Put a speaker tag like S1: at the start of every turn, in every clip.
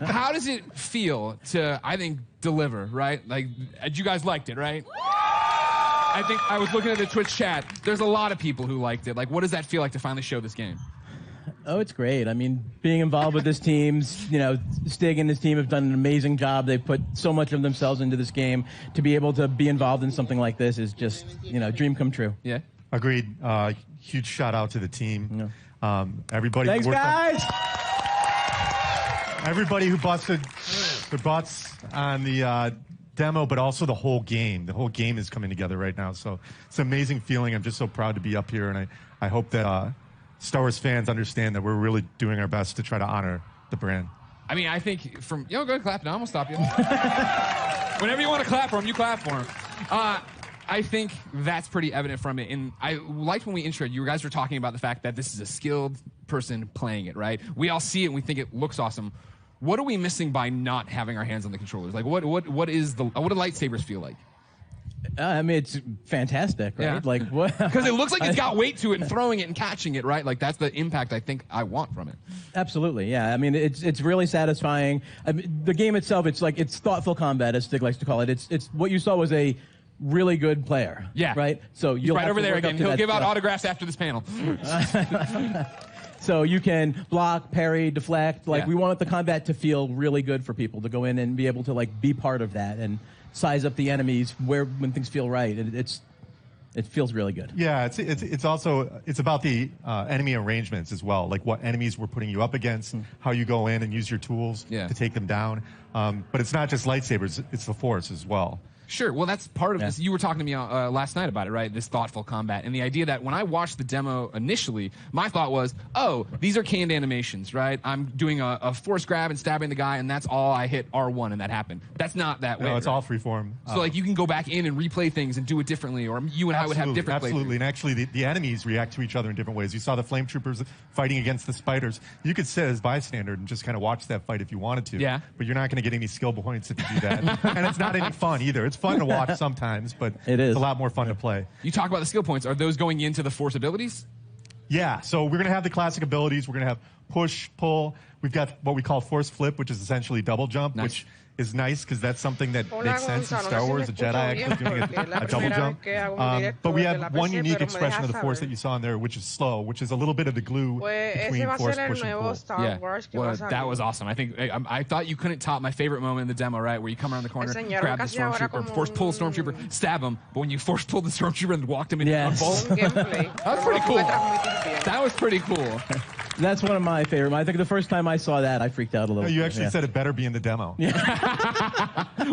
S1: How does it feel to, I think, deliver, right? Like, you guys liked it, right? I think I was looking at the Twitch chat. There's a lot of people who liked it. Like, what does that feel like to finally show this game?
S2: Oh, it's great. I mean, being involved with this team, Stig and his team have done an amazing job. They've put so much of themselves into this game. To be able to be involved in something like this is just, dream come true.
S1: Yeah.
S3: Agreed. Huge shout out to the team. Yeah. Everybody.
S2: Thanks, guys.
S3: Everybody who busted their butts on the demo, but also the whole game. The whole game is coming together right now. So it's an amazing feeling. I'm just so proud to be up here, and I hope that Star Wars fans understand that we're really doing our best to try to honor the brand.
S1: I mean, I think go ahead and clap now. I'm going to stop you. Whenever you want to clap for him, you clap for him. I think that's pretty evident from it. And I liked when we introed, you guys were talking about the fact that this is a skilled person playing it, right? We all see it and we think it looks awesome. What are we missing by not having our hands on the controllers? Like, what do lightsabers feel like?
S2: I mean, it's fantastic, right?
S1: Yeah.
S2: Like what?
S1: Because it looks like it's got weight to it, and throwing it and catching it, right? Like that's the impact I think I want from it.
S2: Absolutely, yeah. I mean, it's really satisfying. I mean, the game itself, it's thoughtful combat, as Stig likes to call it. It's what you saw was a really good player.
S1: Yeah.
S2: Right. So you'll
S1: right over there again. He'll give out autographs after this panel.
S2: So you can block, parry, deflect. Like we want the combat to feel really good for people to go in and be able to be part of that and size up the enemies when things feel right. It feels really good.
S3: Yeah, it's also about the enemy arrangements as well, like what enemies we're putting you up against, how you go in and use your tools to take them down. But it's not just lightsabers; it's the Force as well.
S1: Sure. Well, that's part of this. You were talking to me last night about it, right? This thoughtful combat. And the idea that when I watched the demo initially, my thought was, oh, these are canned animations, right? I'm doing a force grab and stabbing the guy, and that's all I hit R1 and that happened. That's not that way.
S3: No, it's all freeform.
S1: So, you can go back in and replay things and do it differently, or you and I would have different
S3: Absolutely. And actually, the enemies react to each other in different ways. You saw the flame troopers fighting against the spiders. You could sit as bystander and just kind of watch that fight if you wanted to.
S1: Yeah.
S3: But you're not going to get any skill points if you do that. And it's not any fun either. It's fun to watch sometimes, but it's a lot more fun to play.
S1: You talk about the skill points. Are those going into the Force abilities?
S3: Yeah, so we're going to have the classic abilities. We're going to have push, pull. We've got what we call force flip, which is essentially double jump, which is nice because that's something that makes sense in Star Wars. A Jedi actually doing a double jump. But we have one unique expression of the Force that you saw in there, which is slow, which is a little bit of the glue between Force push and pull.
S1: Yeah, well, that was awesome. I think I thought you couldn't top my favorite moment in the demo, right, where you come around the corner, grab the stormtrooper, force pull the stormtrooper, stab him, but when you force pulled the stormtrooper and walked him into the bolt, that was pretty cool. That was pretty cool.
S2: That's one of my favorite. I think the first time I saw that, I freaked out a little.
S3: You actually said it better be in the demo.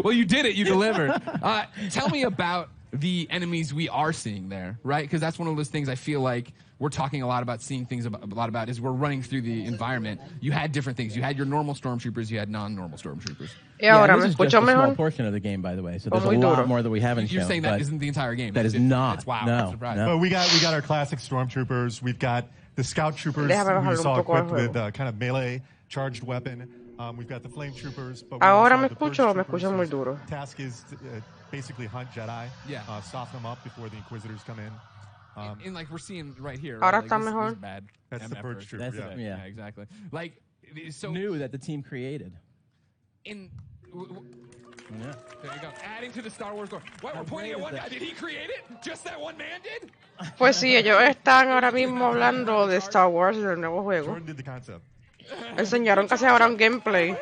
S1: Well, you did it. You delivered. Tell me about the enemies we are seeing there, right? Because that's one of those things I feel like we're talking a lot about, seeing things a lot about, is we're running through the environment. You had different things. You had your normal stormtroopers. You had non-normal stormtroopers.
S2: This is just a small portion of the game, by the way. So there's a lot more that we haven't shown.
S1: You're saying that isn't the entire game.
S2: That is not.
S1: Wow.
S2: No.
S1: I'm surprised.
S3: But we got our classic stormtroopers. We've got the scout troopers we saw equipped with kind of melee charged weapon. We've got the flame troopers. But
S4: Ahora me escucho o me escucho muy duro.
S3: Task is basically hunt Jedi. Soften them up before the Inquisitors come in.
S1: And like we're seeing right here.
S4: Ahora
S1: right?
S4: está mejor.
S1: This is bad.
S3: That's the purge trooper.
S1: Yeah, exactly. Like so
S2: new that the team created.
S1: There you go. Adding to the Star Wars lore. Why we're pointing at one guy? Did he create it? Just that one man did?
S4: Pues sí, ellos están ahora mismo hablando de Star Wars, del nuevo juego.
S3: Jordan did the concept.
S4: Enseñaron casi ahora un gameplay.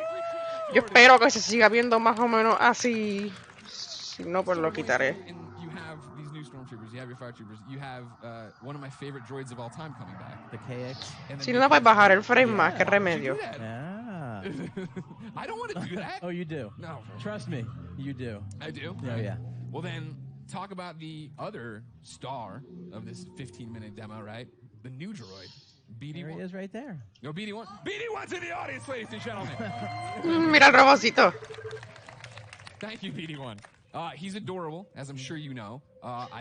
S4: Yo espero que se siga viendo más o menos así. Si no, pues lo quitaré.
S1: You have these new stormtroopers. You have your fire troopers. You have one of my favorite droids of all time coming back.
S2: The KX.
S4: Si no, puedes bajar el frame más, que remedio.
S1: I don't want to do that.
S2: Oh, you do?
S1: No.
S2: Trust me, you do.
S1: I do?
S2: Oh, yeah.
S1: Well, then, talk about the other star of this 15-minute demo, right? The new droid, BD1.
S2: There he is right there.
S1: No, BD1. BD1's in the audience, ladies and gentlemen.
S4: Mira el robocito.
S1: Thank you, BD1. He's adorable, as I'm sure you know.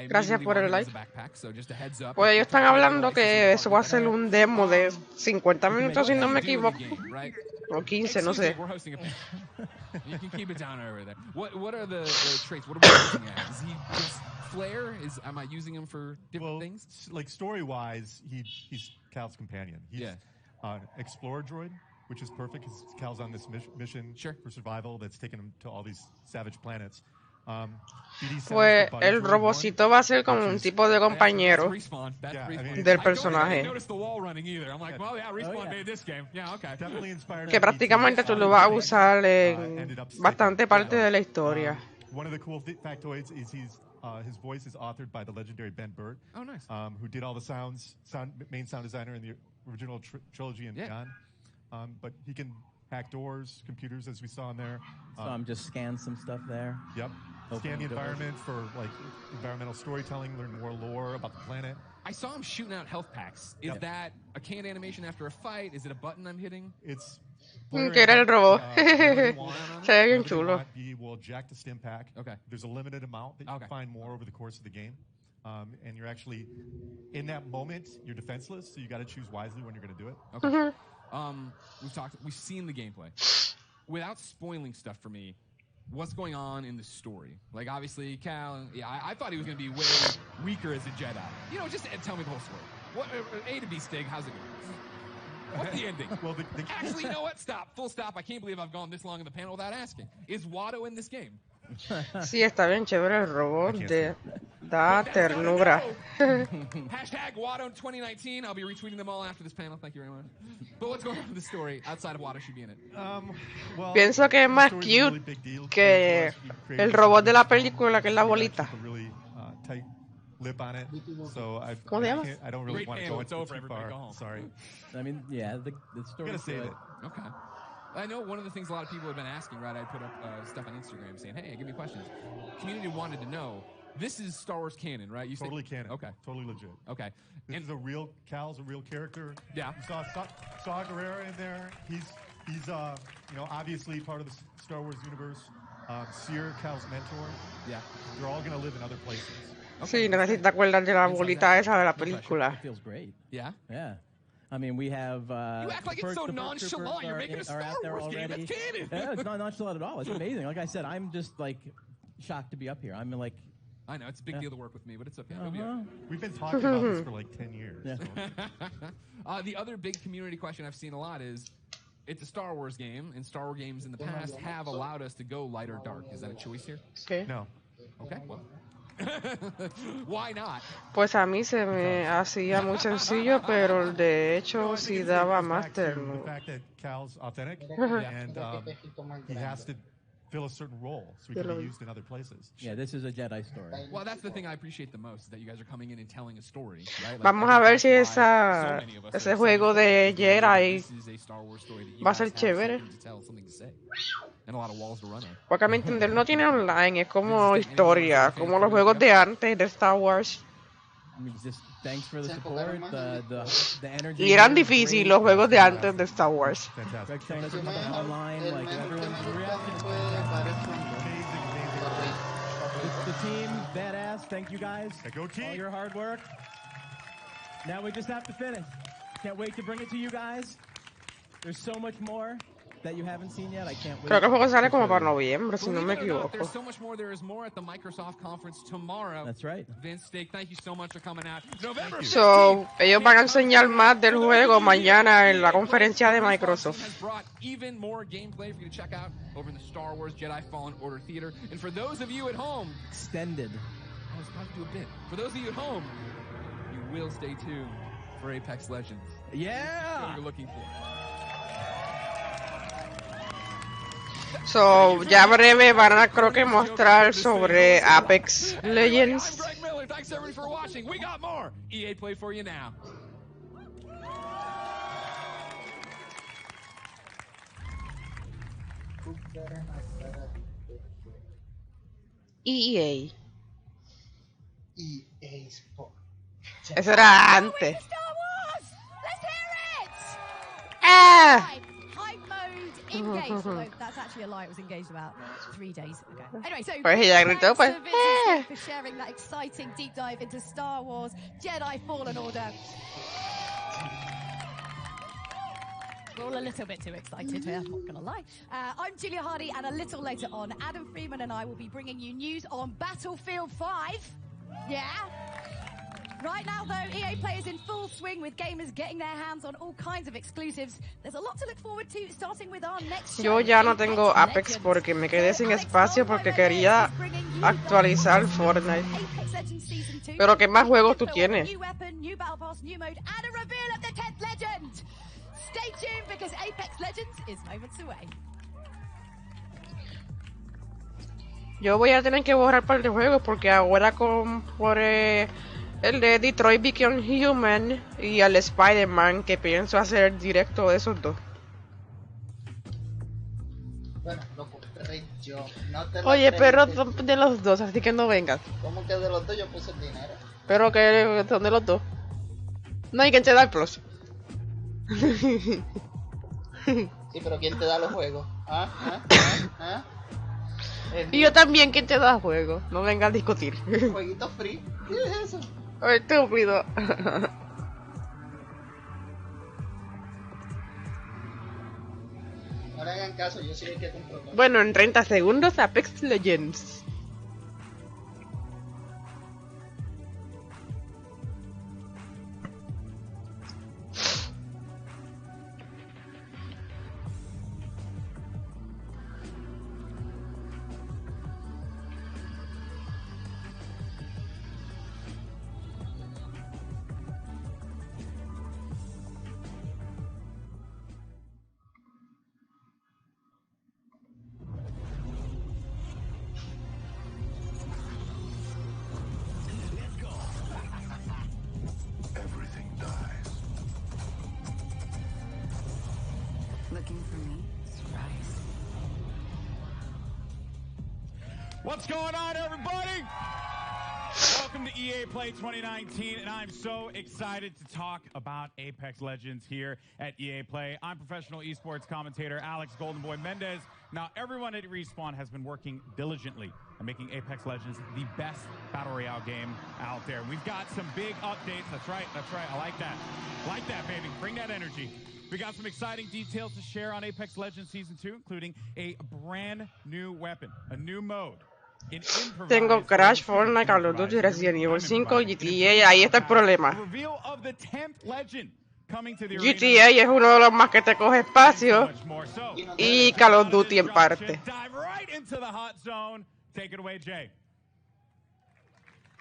S4: Gracias por el like.
S1: So just a heads up.
S4: Pues ellos están hablando que eso va a ser un demo de 50 minutos, si no me equivoco. O 15, no sé.
S1: We're hosting a you can keep it down over there. What are the traits? What are we looking at? Is he just flair? Am I using him for different things?
S3: Like story-wise, he's Cal's companion. He's an explorer droid which is perfect because Cal's on this mission for survival that's taken him to all these savage planets.
S4: Pues el robocito va a ser como un tipo de compañero del personaje. Que prácticamente tú lo vas a usar en bastante parte de la historia.
S3: One of the cool factoids is his voice is authored by the legendary Ben Burt, who did all the main sound designer in the original trilogy and beyond. But he can hack doors, computers, as we saw in there.
S2: Just scan some stuff there.
S3: Yep. Scan the environment for like environmental storytelling, learn more lore about the planet.
S1: I saw him shooting out health packs. Is that a canned animation after a fight? Is it a button I'm hitting?
S3: It's
S4: que era el robot. Se ve bien chulo.
S3: You will eject a stim pack.
S1: Okay.
S3: There's a limited amount that you can find more over the course of the game. And you're actually, in that moment, you're defenseless, so you got to choose wisely when you're going to do it.
S1: Okay. We've seen the gameplay. Without spoiling stuff for me, what's going on in the story? Like, obviously, Cal, I thought he was going to be way weaker as a Jedi. You know, just tell me the whole story. What, A to B, Stig, how's it going? What's the ending?
S3: Well,
S1: actually, you know what? Stop. Full stop. I can't believe I've gone this long in the panel without asking. Is Watto in this game?
S4: Sí, está bien chévere el robot. Da ternura.
S1: Hashtag Watto 2019. I'll be retweeting them all after this panel. Thank you very much. But what's going on with the story outside of Watto should be in it?
S4: Pienso que es más cute que el robot de la película, que es la bolita.
S3: Lip on it, so I don't really want to go into too far. Sorry.
S2: I mean, yeah, the story.
S3: Gotta save it.
S1: Okay. I know one of the things a lot of people have been asking, right? I put up stuff on Instagram saying, "Hey, give me questions." Community wanted to know. This is Star Wars canon, right? You
S3: totally canon. Okay. Totally legit.
S1: Okay.
S3: This is a real Cal's a real character.
S1: Yeah.
S3: You saw Guerrera in there. He's obviously part of the Star Wars universe. Seer, Cal's mentor.
S1: Yeah.
S3: They're all gonna live in other places.
S4: Sí, no sé si te acuerdas de la bolita esa de la película.
S2: It feels great.
S1: Yeah?
S2: Yeah. I mean, we have...
S1: you act like it's so nonchalant. You're making a Star Wars game. It's canon.
S2: Yeah, it's not nonchalant at all. It's amazing. Like I said, I'm just, like, shocked to be up here. I'm like...
S1: I know, it's a big deal to work with me, but it's okay.
S3: We've been talking about this for, like, 10 years.
S2: Yeah.
S1: So. The other big community question I've seen a lot is, it's a Star Wars game, and Star Wars games in the past have allowed us to go light or dark. Is that a choice here?
S4: Okay.
S3: No.
S1: Okay, well... Why not?
S4: Pues a mí se me hacía muy sencillo, pero de hecho sí daba más ternura.
S3: The fact that Cal's authentic and he has to fill a certain role so he can be used in other places.
S2: Yeah, this is a Jedi story.
S1: Well, that's the thing I appreciate the most, is that you guys are coming in and telling a story, right? Like,
S4: vamos a ver si ese juego de Jedi va a ser chévere. Porque a mi entender no tiene online, es como historia, como los juegos de antes de Star Wars. Y eran difíciles los juegos de antes de Star Wars.
S2: The team, badass. Thank you guys.
S3: Go team.
S2: All your hard work. Now we just have to finish. Can't wait to bring it to you guys. There's so much more that you haven't seen yet. I can't wait.
S4: Creo que el juego sale como para noviembre, si no me equivoco.
S1: There's so much more. There is more at the Microsoft conference tomorrow.
S2: That's right.
S1: Vince, Stig, thank you so much for coming out. November 15th.
S4: So, ellos van a enseñar más del juego mañana en la conferencia de Microsoft.
S1: Has brought even more gameplay for you to check out over in the Star Wars Jedi Fallen Order Theater. And for those of you at home,
S2: extended.
S1: I was about to do a bit. For those of you at home, you will stay tuned for Apex Legends.
S2: Yeah.
S1: That's what you're looking for.
S4: So, ya breve van a creo que mostrar sobre Apex Legends.
S1: Thanks everybody for watching. We got more EA Play for you now.
S4: EA.
S5: EA Sport.
S4: Eso era antes.
S6: Engaged, although that's actually a lie. It was engaged about 3 days ago. Anyway, so
S4: pues ella gritó, pues,
S6: for sharing that exciting deep dive into Star Wars Jedi Fallen Order. We're all a little bit too excited here, I'm not going to lie. I'm Julia Hardy, and a little later on, Adam Freeman and I will be bringing you news on Battlefield 5. Yeah? Right now, though, EA Play is in full swing with gamers getting their hands on all kinds of exclusives. There's a lot to look forward to, starting with our next show.
S4: Yo ya no tengo Apex porque me quedé sin espacio porque quería actualizar Fortnite. Pero ¿qué más juegos tú tienes?
S6: New weapon, new battle pass, new mode, and a reveal of the 10th legend. Stay tuned because Apex Legends is moments away.
S4: Yo voy a tener que borrar un par de juegos porque ahora por el de Detroit Become Human y el Spider-Man que pienso hacer directo de esos dos.
S5: Bueno, lo compré yo. No te lo
S4: Oye, pero
S5: creí.
S4: son de los dos, así que no vengas.
S5: ¿Cómo que de los dos yo puse el dinero?
S4: Pero que son de los dos. No hay quien te da el plus.
S5: Sí, pero ¿quién te da los juegos? ¿Ah?
S4: Y yo también, ¿quién te da juego? No vengas a discutir.
S5: Jueguito free. ¿Qué es eso?
S4: Ay, estúpido.
S5: No le hagan caso, yo soy el que compró.
S4: Bueno, en 30 segundos Apex Legends.
S7: What's going on, everybody? Welcome to EA Play 2019, and I'm so excited to talk about Apex Legends here at EA Play. I'm professional esports commentator Alex Goldenboy Mendez. Now, everyone at Respawn has been working diligently on making Apex Legends the best Battle Royale game out there. We've got some big updates. That's right. I like that. Like that, baby. Bring that energy. We got some exciting details to share on Apex Legends Season 2, including a brand new weapon, a new mode.
S4: Tengo Crash, Fortnite, Call of Duty, Resident Evil 5, GTA, ahí está el problema. GTA es uno de los más que te coge espacio y Call of Duty en parte.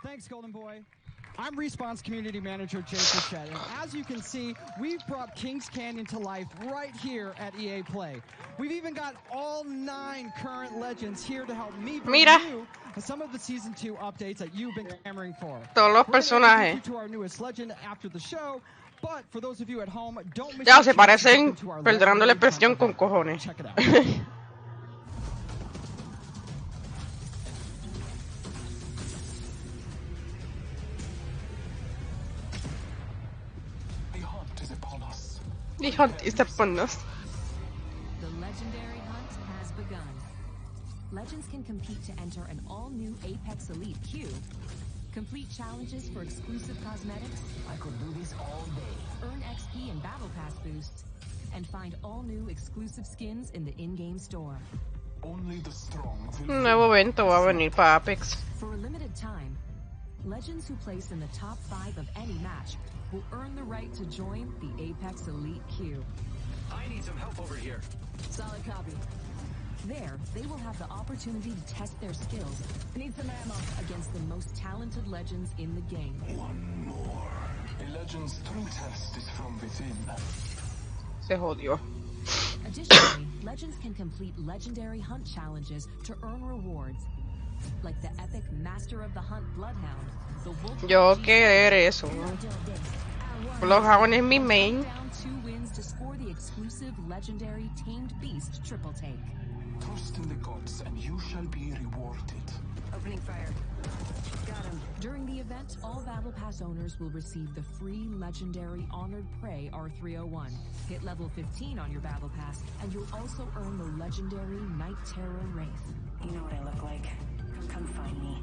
S8: Thanks, Golden Boy. I'm Respawn's community manager, Jay Fichette, and as you can see, we've brought Kings Canyon to life right here at EA Play. We've even got all 9 current legends here to help me bring you some of the Season 2 updates that you've been clamoring for.
S4: Todos los personajes.
S8: To our newest legend after the show, but for those of you at home, don't miss
S4: ya se parecen, perdonando la expresión, con cojones.
S8: Check it out.
S4: The hunt is upon us.
S9: The legendary hunt has begun. Legends can compete to enter an all-new Apex Elite queue, complete challenges for exclusive cosmetics. I could do this all day. Earn XP and Battle Pass boosts, and find all new exclusive skins in the in-game store.
S4: Un nuevo evento va a venir para Apex.
S9: For a limited time, legends who place in the top 5 of any match will earn the right to join the Apex Elite queue.
S10: I need some help over here.
S9: Solid copy. There, they will have the opportunity to test their skills. Need some ammo against the most talented legends in the game.
S10: One more. A legend's true test is from within.
S4: Se jodió.
S9: Additionally, legends can complete legendary hunt challenges to earn rewards, like the epic Master of the Hunt Bloodhound.
S4: Yo querer eso. Bloodhound es mi main.
S9: Down 2 wins to score the exclusive legendary Tamed Beast triple take.
S10: Trust in the gods and you shall be rewarded.
S9: Opening fire. Got him. During the event, all Battle Pass owners will receive the free legendary Honored Prey R301. Hit level 15 on your Battle Pass, and you'll also earn the legendary Night Terror Wraith.
S11: You know what I look like. Come find me.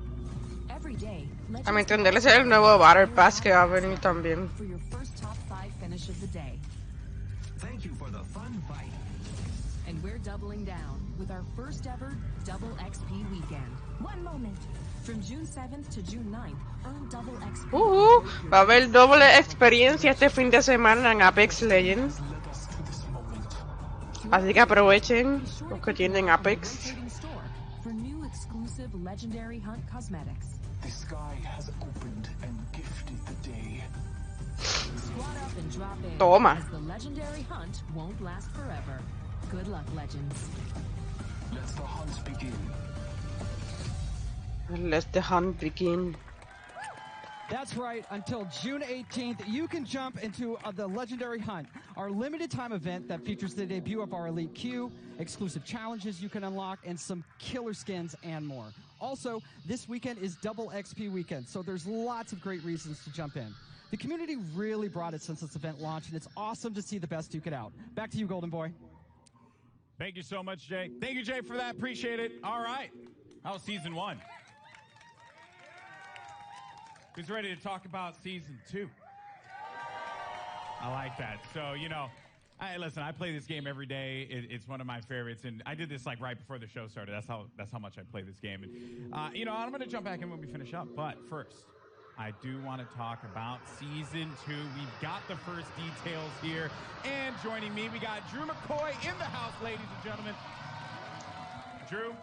S9: Every day,
S4: A mi entender ese es el nuevo Battle Pass que va a venir también.
S9: for your first top 5 finish of the day.
S10: Thank you for the fun fight.
S9: And we're doubling down with our first ever double XP weekend.
S6: One moment.
S9: From June 7th to June 9th, earn double XP.
S4: Va a haber doble experiencia este fin de semana en Apex Legends. Así que aprovechen los que tienen Apex.
S9: For new exclusive legendary hunt cosmetics.
S10: The sky has opened and gifted the day.
S9: Squat up and drop in.
S4: Toma.
S9: As the legendary hunt won't last forever. Good luck, Legends.
S10: Let the hunt begin.
S4: Let the hunt begin.
S8: That's right. Until June 18th, you can jump into the Legendary Hunt, our limited time event that features the debut of our Elite Queue, exclusive challenges you can unlock, and some killer skins and more. Also, this weekend is double XP weekend, so there's lots of great reasons to jump in. The community really brought it since this event launched, and it's awesome to see the best duke it out. Back to you, Golden Boy.
S7: Thank you so much, Jay. Thank you, Jay, for that. Appreciate it. All right. That was season 1. Who's ready to talk about season 2? I like that. So, you know, listen, I play this game every day. It's one of my favorites, and I did this like right before the show started. That's how much I play this game. And, you know, I'm going to jump back in when we finish up. But first, I do want to talk about season 2. We've got the first details here, and joining me, we got Drew McCoy in the house, ladies and gentlemen. Drew,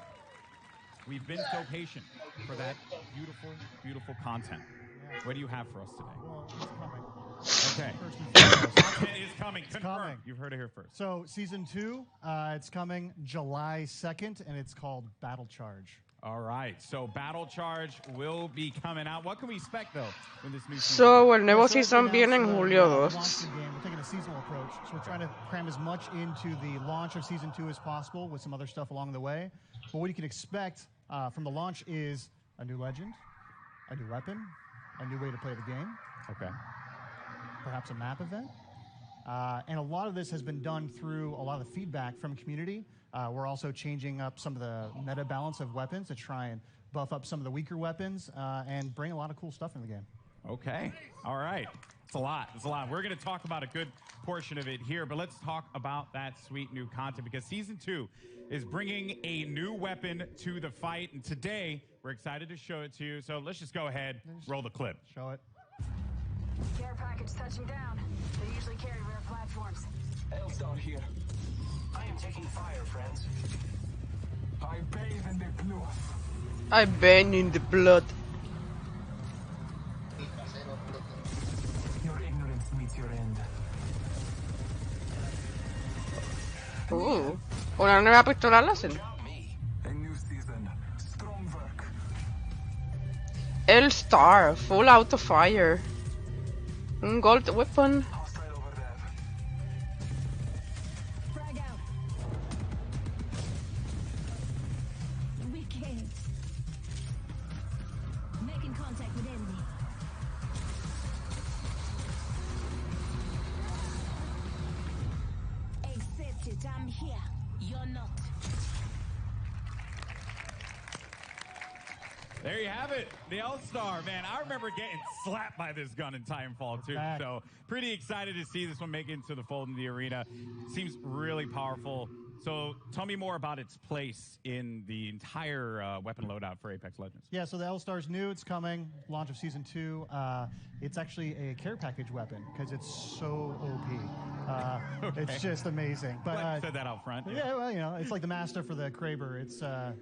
S7: we've been so patient for that beautiful, beautiful content. What do you have for us today?
S12: Well, it's coming.
S7: Okay. Content is coming.
S12: It's
S7: Confirmed.
S12: coming.
S7: You've heard it here first.
S12: So, season 2, it's coming July 2nd, and it's called Battle Charge.
S7: All right. So, Battle Charge will be coming out. What can we expect, though, when this new season?
S4: So, el nuevo season viene en julio 2.
S12: We're taking a seasonal approach, so we're trying to cram as much into the launch of season 2 as possible with some other stuff along the way. But what you can expect from the launch is a new legend, a new weapon, a new way to play the game.
S7: Okay.
S12: Perhaps a map event. And a lot of this has been done through a lot of the feedback from community. We're also changing up some of the meta balance of weapons to try and buff up some of the weaker weapons and bring a lot of cool stuff in the game.
S7: Okay. All right. It's a lot. It's a lot. We're going to talk about a good portion of it here, but let's talk about that sweet new content because season 2 is bringing a new weapon to the fight, and today we're excited to show it to you. So let's just go ahead, roll the clip.
S12: Show it.
S11: Care package touching down. They usually carry rare platforms.
S10: Elstar here. I am taking fire, friends. I bathe in the blood.
S4: I burn in the blood.
S10: Your ignorance meets your end.
S4: Una nueva pistola láser.
S10: A new season. Strong work.
S4: Star, full auto fire. Un gold weapon.
S10: Hostile over there.
S6: Frag out. Wicked. Making contact with enemy. Accept it, I'm here. You're not.
S7: There you have it, the L-Star, man. I remember getting slapped by this gun in Titanfall 2, so pretty excited to see this one make it into the fold in the arena. Seems really powerful. So tell me more about its place in the entire weapon loadout for Apex Legends.
S12: Yeah, so the L-Star's new. It's coming. Launch of Season 2. It's actually a care package weapon because it's so OP.
S7: Okay.
S12: It's just amazing. But
S7: Glad you said that out front.
S12: Yeah, well, you know, it's like the master for the Kraber.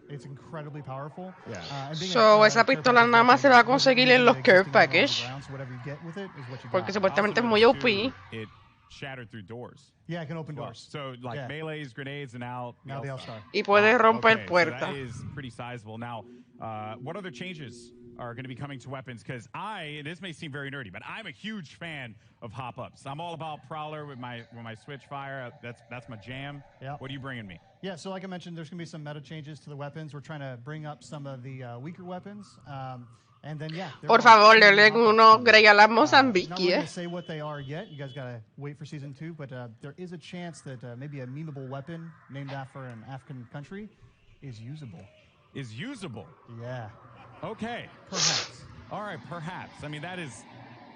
S12: It's incredibly powerful.
S7: Yeah.
S4: So, esa pistola nada más se va a conseguir en los care package. Porque supuestamente es muy OP.
S7: It shattered through doors.
S12: Yeah, it can open doors.
S7: So, like melees, grenades, and now
S12: the L-Star.
S4: Y puede romper
S7: So
S4: puertas.
S7: that is pretty sizable. Now, what other changes are going to be coming to weapons? Because this may seem very nerdy, but I'm a huge fan of hop-ups. I'm all about Prowler with my switch fire. That's my jam.
S12: Yeah.
S7: What are you bringing me?
S12: Yeah, so like I mentioned, there's going to be some meta changes to the weapons. We're trying to bring up some of the weaker weapons. And then, yeah.
S4: Por favor, denle uno Grey a la
S12: Not
S4: Mozambique.
S12: going to say what they are yet. You guys got to wait for Season 2. But there is a chance that maybe a memeable weapon named after an African country is usable.
S7: Is usable?
S12: Yeah.
S7: Okay, perhaps. All right, perhaps. I mean, that is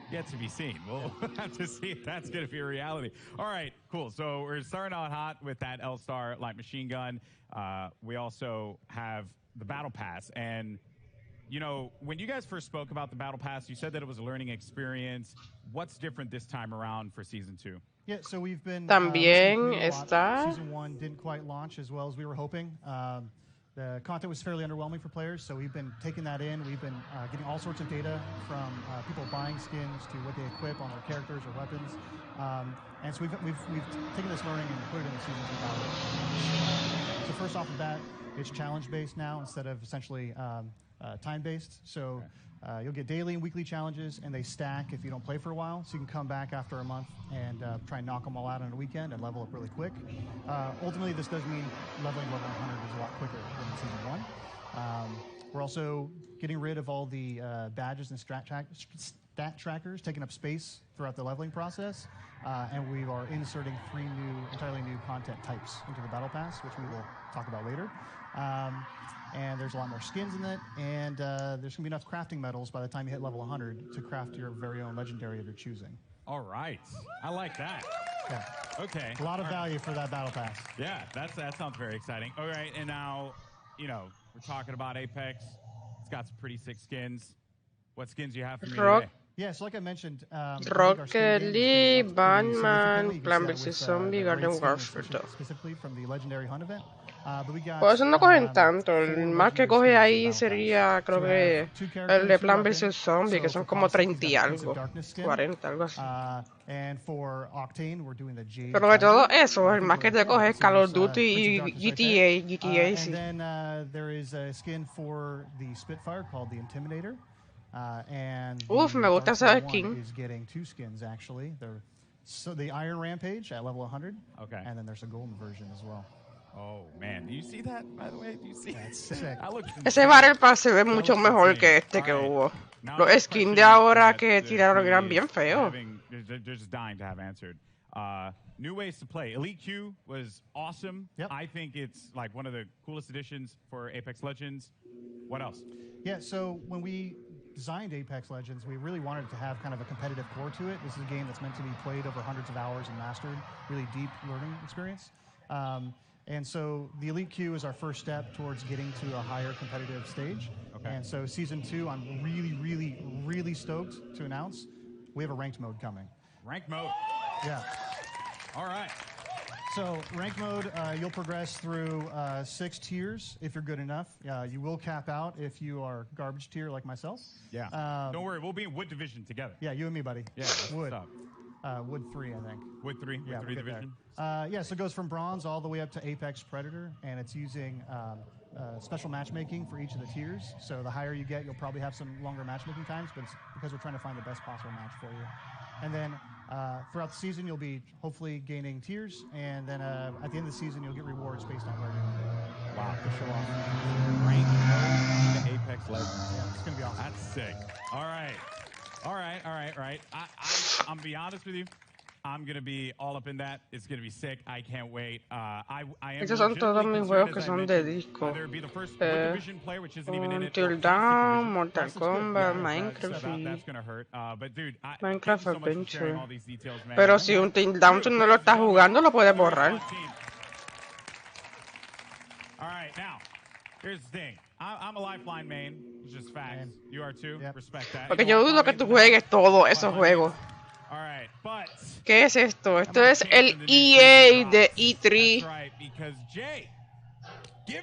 S7: yet to be seen. We'll have to see if that's going to be a reality. All right, cool. So we're starting out hot with that L-Star light machine gun. We also have the Battle Pass. And you know, when you guys first spoke about the Battle Pass, you said that it was a learning experience. What's different this time around for Season 2?
S12: Yeah, so we've been
S4: También está.
S12: Season 1 didn't quite launch as well as we were hoping. The content was fairly underwhelming for players, so we've been taking that in. We've been getting all sorts of data from people buying skins to what they equip on their characters or weapons. And so we've taken this learning and put it in the Season 2 battle. So first off the bat, it's challenge-based now instead of essentially time-based. So you'll get daily and weekly challenges, and they stack if you don't play for a while. So you can come back after a month and try and knock them all out on a weekend and level up really quick. Ultimately, this does mean leveling level 100 is a lot quicker than in Season 1. We're also getting rid of all the badges and stat trackers, taking up space throughout the leveling process. And we are inserting 3 entirely new content types into the Battle Pass, which we will talk about later. And there's a lot more skins in it, and there's going to be enough crafting metals by the time you hit level 100 to craft your very own legendary of your choosing.
S7: All right. I like that.
S12: Yeah.
S7: Okay.
S12: A lot of value for that Battle Pass.
S7: Yeah, that sounds very exciting. All right, and now, you know, we're talking about Apex. It's got some pretty sick skins. What skins do you have for me today?
S12: Yeah, so like I mentioned,
S4: Rocket League, Batman, Plan vs Zombie, Garden Warfare, todo.
S12: Specifically from the Legendary Hunt event.
S4: Por eso no cogen tanto. El más que coge ahí sería, creo que, el de Plan vs Zombie, que son como 30 y algo. 40, algo así. Pero de todo eso, el más que te coge es Call of Duty y GTA, sí.
S12: And then there is a skin for the Spitfire called the Intimidator. And
S4: me gusta esa skin.
S12: Is getting 2 skins actually. So the Iron Rampage at level 100.
S7: Okay.
S12: And then there's a golden version as well.
S7: Oh man, do you see that? By the way, do you see?
S12: That's sick.
S4: Ese Battle Pass se ve mucho mejor que este que hubo. Los skins de ahora que tiraron eran bien feos.
S7: They're just dying to have answered. New ways to play. Elite Q was awesome.
S12: Yep.
S7: I think it's like one of the coolest additions for Apex Legends. What else?
S12: Yeah, so when we designed Apex Legends, we really wanted to have kind of a competitive core to it. This is a game that's meant to be played over hundreds of hours and mastered, really deep learning experience. And so the Elite Queue is our first step towards getting to a higher competitive stage.
S7: Okay.
S12: And so Season 2, I'm really stoked to announce we have a ranked mode coming.
S7: Ranked mode?
S12: Yeah.
S7: All right.
S12: So ranked mode, you'll progress through 6 tiers if you're good enough. You will cap out if you are garbage tier like myself.
S7: Yeah. Don't worry, we'll be in Wood Division together.
S12: Yeah, you and me, buddy.
S7: Yeah,
S12: Wood.
S7: What's up?
S12: Wood 3, I think.
S7: Wood 3?
S12: Yeah,
S7: Wood 3 division?
S12: Yeah, so it goes from bronze all the way up to Apex Predator, and it's using special matchmaking for each of the tiers. So the higher you get, you'll probably have some longer matchmaking times, but it's because we're trying to find the best possible match for you. And then throughout the season, you'll be hopefully gaining tiers, and then at the end of the season, you'll get rewards based on where you're at.
S7: Wow, to show off. Ranked mode to Apex Legends.
S12: Yeah, it's going to be awesome.
S7: That's sick. All right. I'm gonna be honest with you. I'm gonna be all up in that. It's gonna be sick. I can't wait. I am.
S4: Estos son todos mis juegos que son de disco. Until Dawn, Mortal Kombat, Minecraft y Minecraft Adventure. Pero si Until Dawn tú no lo estás jugando, lo puedes borrar.
S7: All right, now here's the thing. I'm a Lifeline main, which is facts. You are too. Yep. Respect that.
S4: Porque yo dudo que tú juegues todos esos juegos.
S7: All right, but
S4: ¿Qué es esto? Esto es el EA de E3.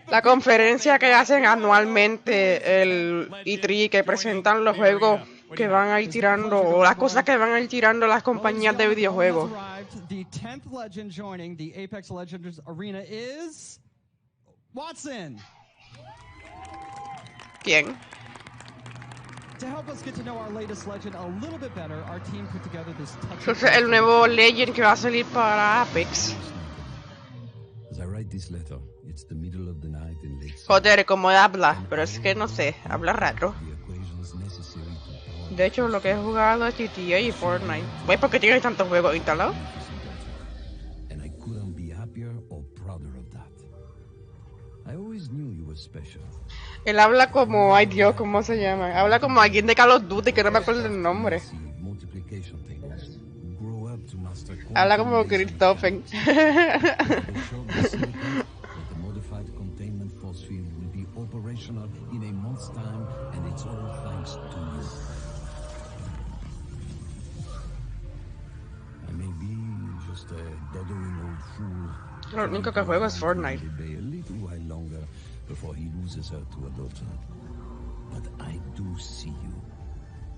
S4: La conferencia que hacen anualmente el E3, que presentan los juegos que van a ir tirando, o las cosas que van a ir tirando las compañías de videojuegos.
S8: The 10th legend joining the Apex Legends arena is Watson.
S4: ¿Quién?
S8: To help us get to know our latest legend a little bit better, our team put together this
S4: Entonces el nuevo Legend que va a salir para Apex. Joder, como habla, pero es que no sé, habla raro. De hecho, lo que he jugado es GTA y Fortnite. ¿Ves por qué tienes tantos juegos instalados? Él habla como, ay Dios, ¿cómo se llama? Habla como alguien de Call of Duty que no me acuerdo el nombre. Habla como Christopher.
S13: that containment force field will be operational in a month's time, and it's all thanks to you. I may be just a doddering old fool.
S4: Lo único que juego es Fortnite.
S13: A little while longer before he loses her to a daughter. But I do see you.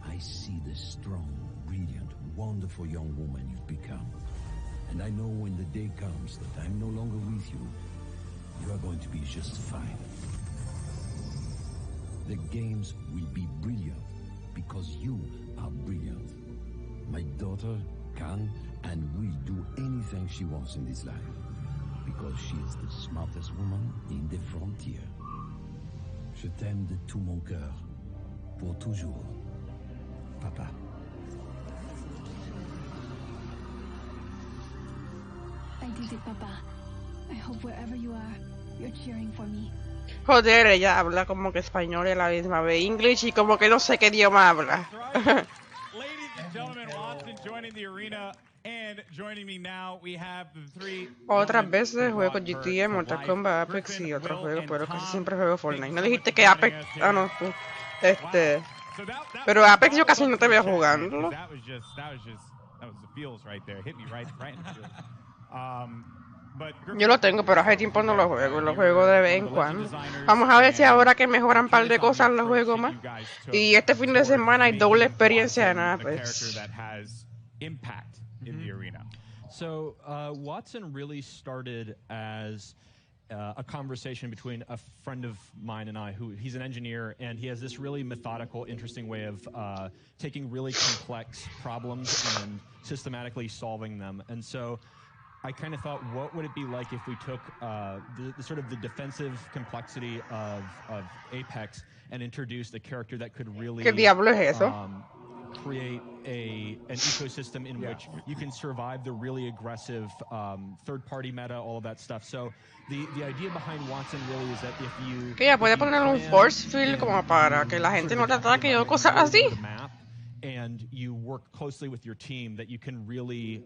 S13: I see the strong, brilliant, wonderful young woman you've become. And I know when the day comes that I'm no longer with you, you are going to be just fine. The games will be brilliant because you are brilliant. My daughter can and will do anything she wants in this life because she is the smartest woman in the frontier. Je t'aime de tout mon cœur, pour toujours, Papa.
S14: I did it, Papa. I hope wherever you are, you're cheering for me.
S4: Joder, ella habla como que español y a la misma vez English y como que no sé qué idioma habla.
S7: Ladies and gentlemen, Watson joining the arena, and joining me now we have the three.
S4: Otras veces juego GTA, Mortal Kombat, Apex y otros juegos, pero casi siempre juego Fortnite. No dijiste que Apex, no, pero Apex yo casi no te veo jugando.
S7: That was the feels right there. Hit me right in the feels.
S4: Yo lo tengo, pero hace tiempo no lo juego de vez en cuando. Vamos a ver si ahora que mejoran un par de cosas lo juego más. Y este fin de semana hay doble experiencia en Apex.
S15: So Watson really started as a conversation between a friend of mine and I, who he's an engineer, and he has this really methodical, interesting way of taking really complex problems and systematically solving them. And so I kind of thought, what would it be like if we took the sort of the defensive complexity of Apex and introduced a character that could really
S4: ¿Qué diablo es eso?
S15: Create an ecosystem in which you can survive the really aggressive third-party meta, all of that stuff. So the idea behind Watson really is that if you
S4: que ya puede poner un force field como para que la gente no te ataque o cosas así.
S15: And you work closely with your team, that you can really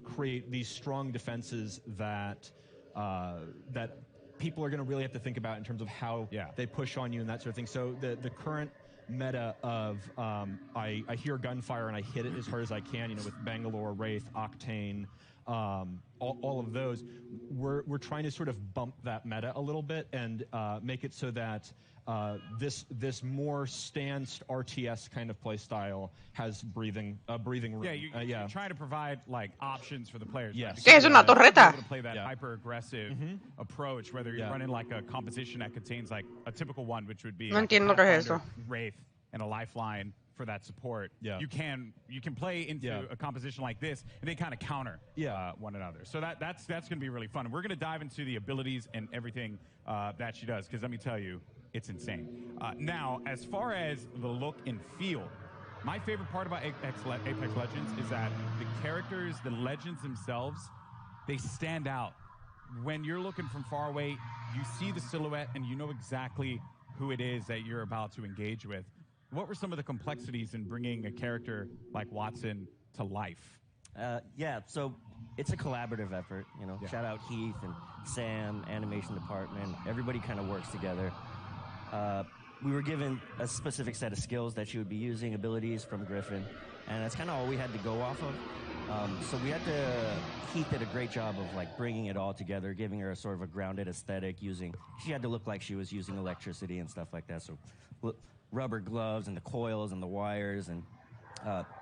S15: create these strong defenses that that people are going to really have to think about in terms of how they push on you and that sort of thing. So the current meta of I hear gunfire and I hit it as hard as I can, you know, with Bangalore, Wraith, Octane, all of those, we're trying to sort of bump that meta a little bit and make it so that this more stanced RTS kind of play style has breathing room.
S7: Yeah, you're trying to provide like options for the players.
S15: Yes.
S4: ¿Qué es una torreta?
S7: To play that hyper aggressive approach, whether you're running like a composition that contains like a typical one, which would be
S4: No entiendo qué es eso.
S7: Wraith and a lifeline for that support.
S15: Yeah.
S7: You can play into a composition like this, and they kind of counter one another. So that's going to be really fun. We're going to dive into the abilities and everything that she does, because let me tell you, it's insane. Now, as far as the look and feel, my favorite part about Apex Legends is that the characters, the legends themselves, they stand out. When you're looking from far away, you see the silhouette and you know exactly who it is that you're about to engage with. What were some of the complexities in bringing a character like Watson to life?
S16: Yeah, so it's a collaborative effort, you know. Shout out Heath and Sam, animation department. Everybody kind of works together. We were given a specific set of skills that she would be using, abilities from Griffin, and that's kind of all we had to go off of. So we had to, Heath did a great job of like bringing it all together, giving her a sort of a grounded aesthetic, she had to look like she was using electricity and stuff like that. So rubber gloves and the coils and the wires and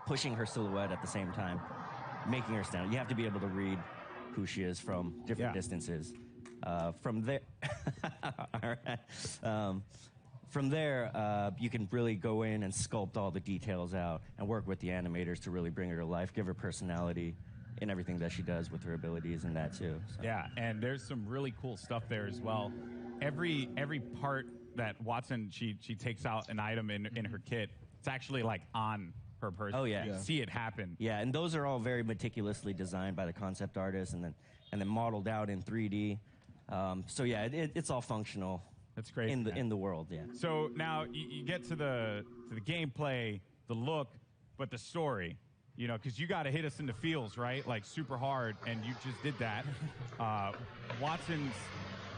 S16: pushing her silhouette at the same time, making her stand. You have to be able to read who she is from different distances. From there, all right. From there, you can really go in and sculpt all the details out and work with the animators to really bring her to life, give her personality in everything that she does with her abilities and that too. So.
S7: Yeah, and there's some really cool stuff there as well. Every part that Watson, she takes out an item in her kit, it's actually like on her person.
S16: Oh yeah.
S7: You see it happen.
S16: Yeah, and those are all very meticulously designed by the concept artist and then modeled out in 3D. So yeah, it's all functional.
S7: That's great
S16: in the world. Yeah.
S7: So now you get to the gameplay, the look, but the story. You know, because you got to hit us in the feels, right? Like super hard, and you just did that. Watson's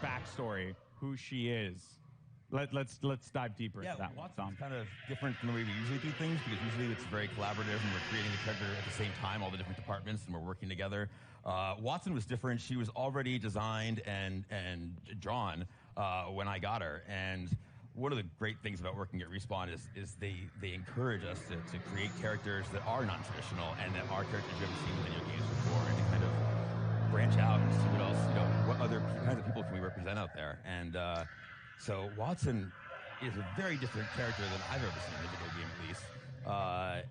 S7: backstory, who she is. Let's dive deeper into that one.
S17: Watson's kind of different from the way we usually do things because usually it's very collaborative and we're creating the character at the same time, all the different departments, and we're working together. Watson was different. She was already designed and drawn when I got her. And one of the great things about working at Respawn is they encourage us to create characters that are non-traditional and that are characters you haven't seen in video games before, and to kind of branch out and see what else, what other kinds of people can we represent out there. And so Watson is a very different character than I've ever seen in a video game, at least.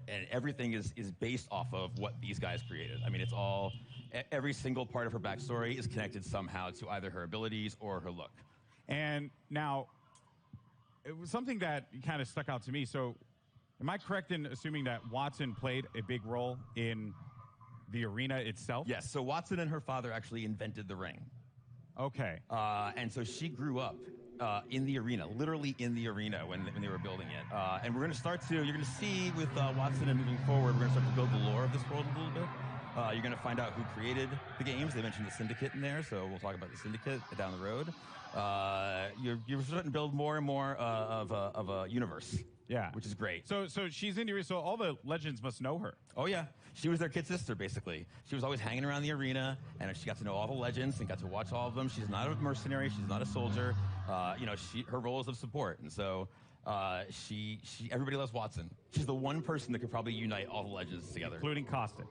S17: And everything is based off of what these guys created. I mean, it's all, every single part of her backstory is connected somehow to either her abilities or her look.
S7: And now, it was something that kind of stuck out to me. So, am I correct in assuming that Watson played a big role in the arena itself?
S17: Yes, so Watson and her father actually invented the ring.
S7: Okay.
S17: And so she grew up in the arena, literally in the arena when they were building it. And we're going to start to, you're going to see with Watson and moving forward, we're going to start to build the lore of this world a little bit. You're going to find out who created the games. They mentioned the Syndicate in there, so we'll talk about the Syndicate down the road. You're starting to build more and more of a universe.
S7: Yeah.
S17: Which is great.
S7: So she's in the arena, so all the legends must know her.
S17: Oh, yeah. She was their kid sister, basically. She was always hanging around the arena, and she got to know all the legends and got to watch all of them. She's not a mercenary. She's not a soldier. Her role is of support. And so everybody loves Watson. She's the one person that could probably unite all the legends together.
S7: Including Caustic.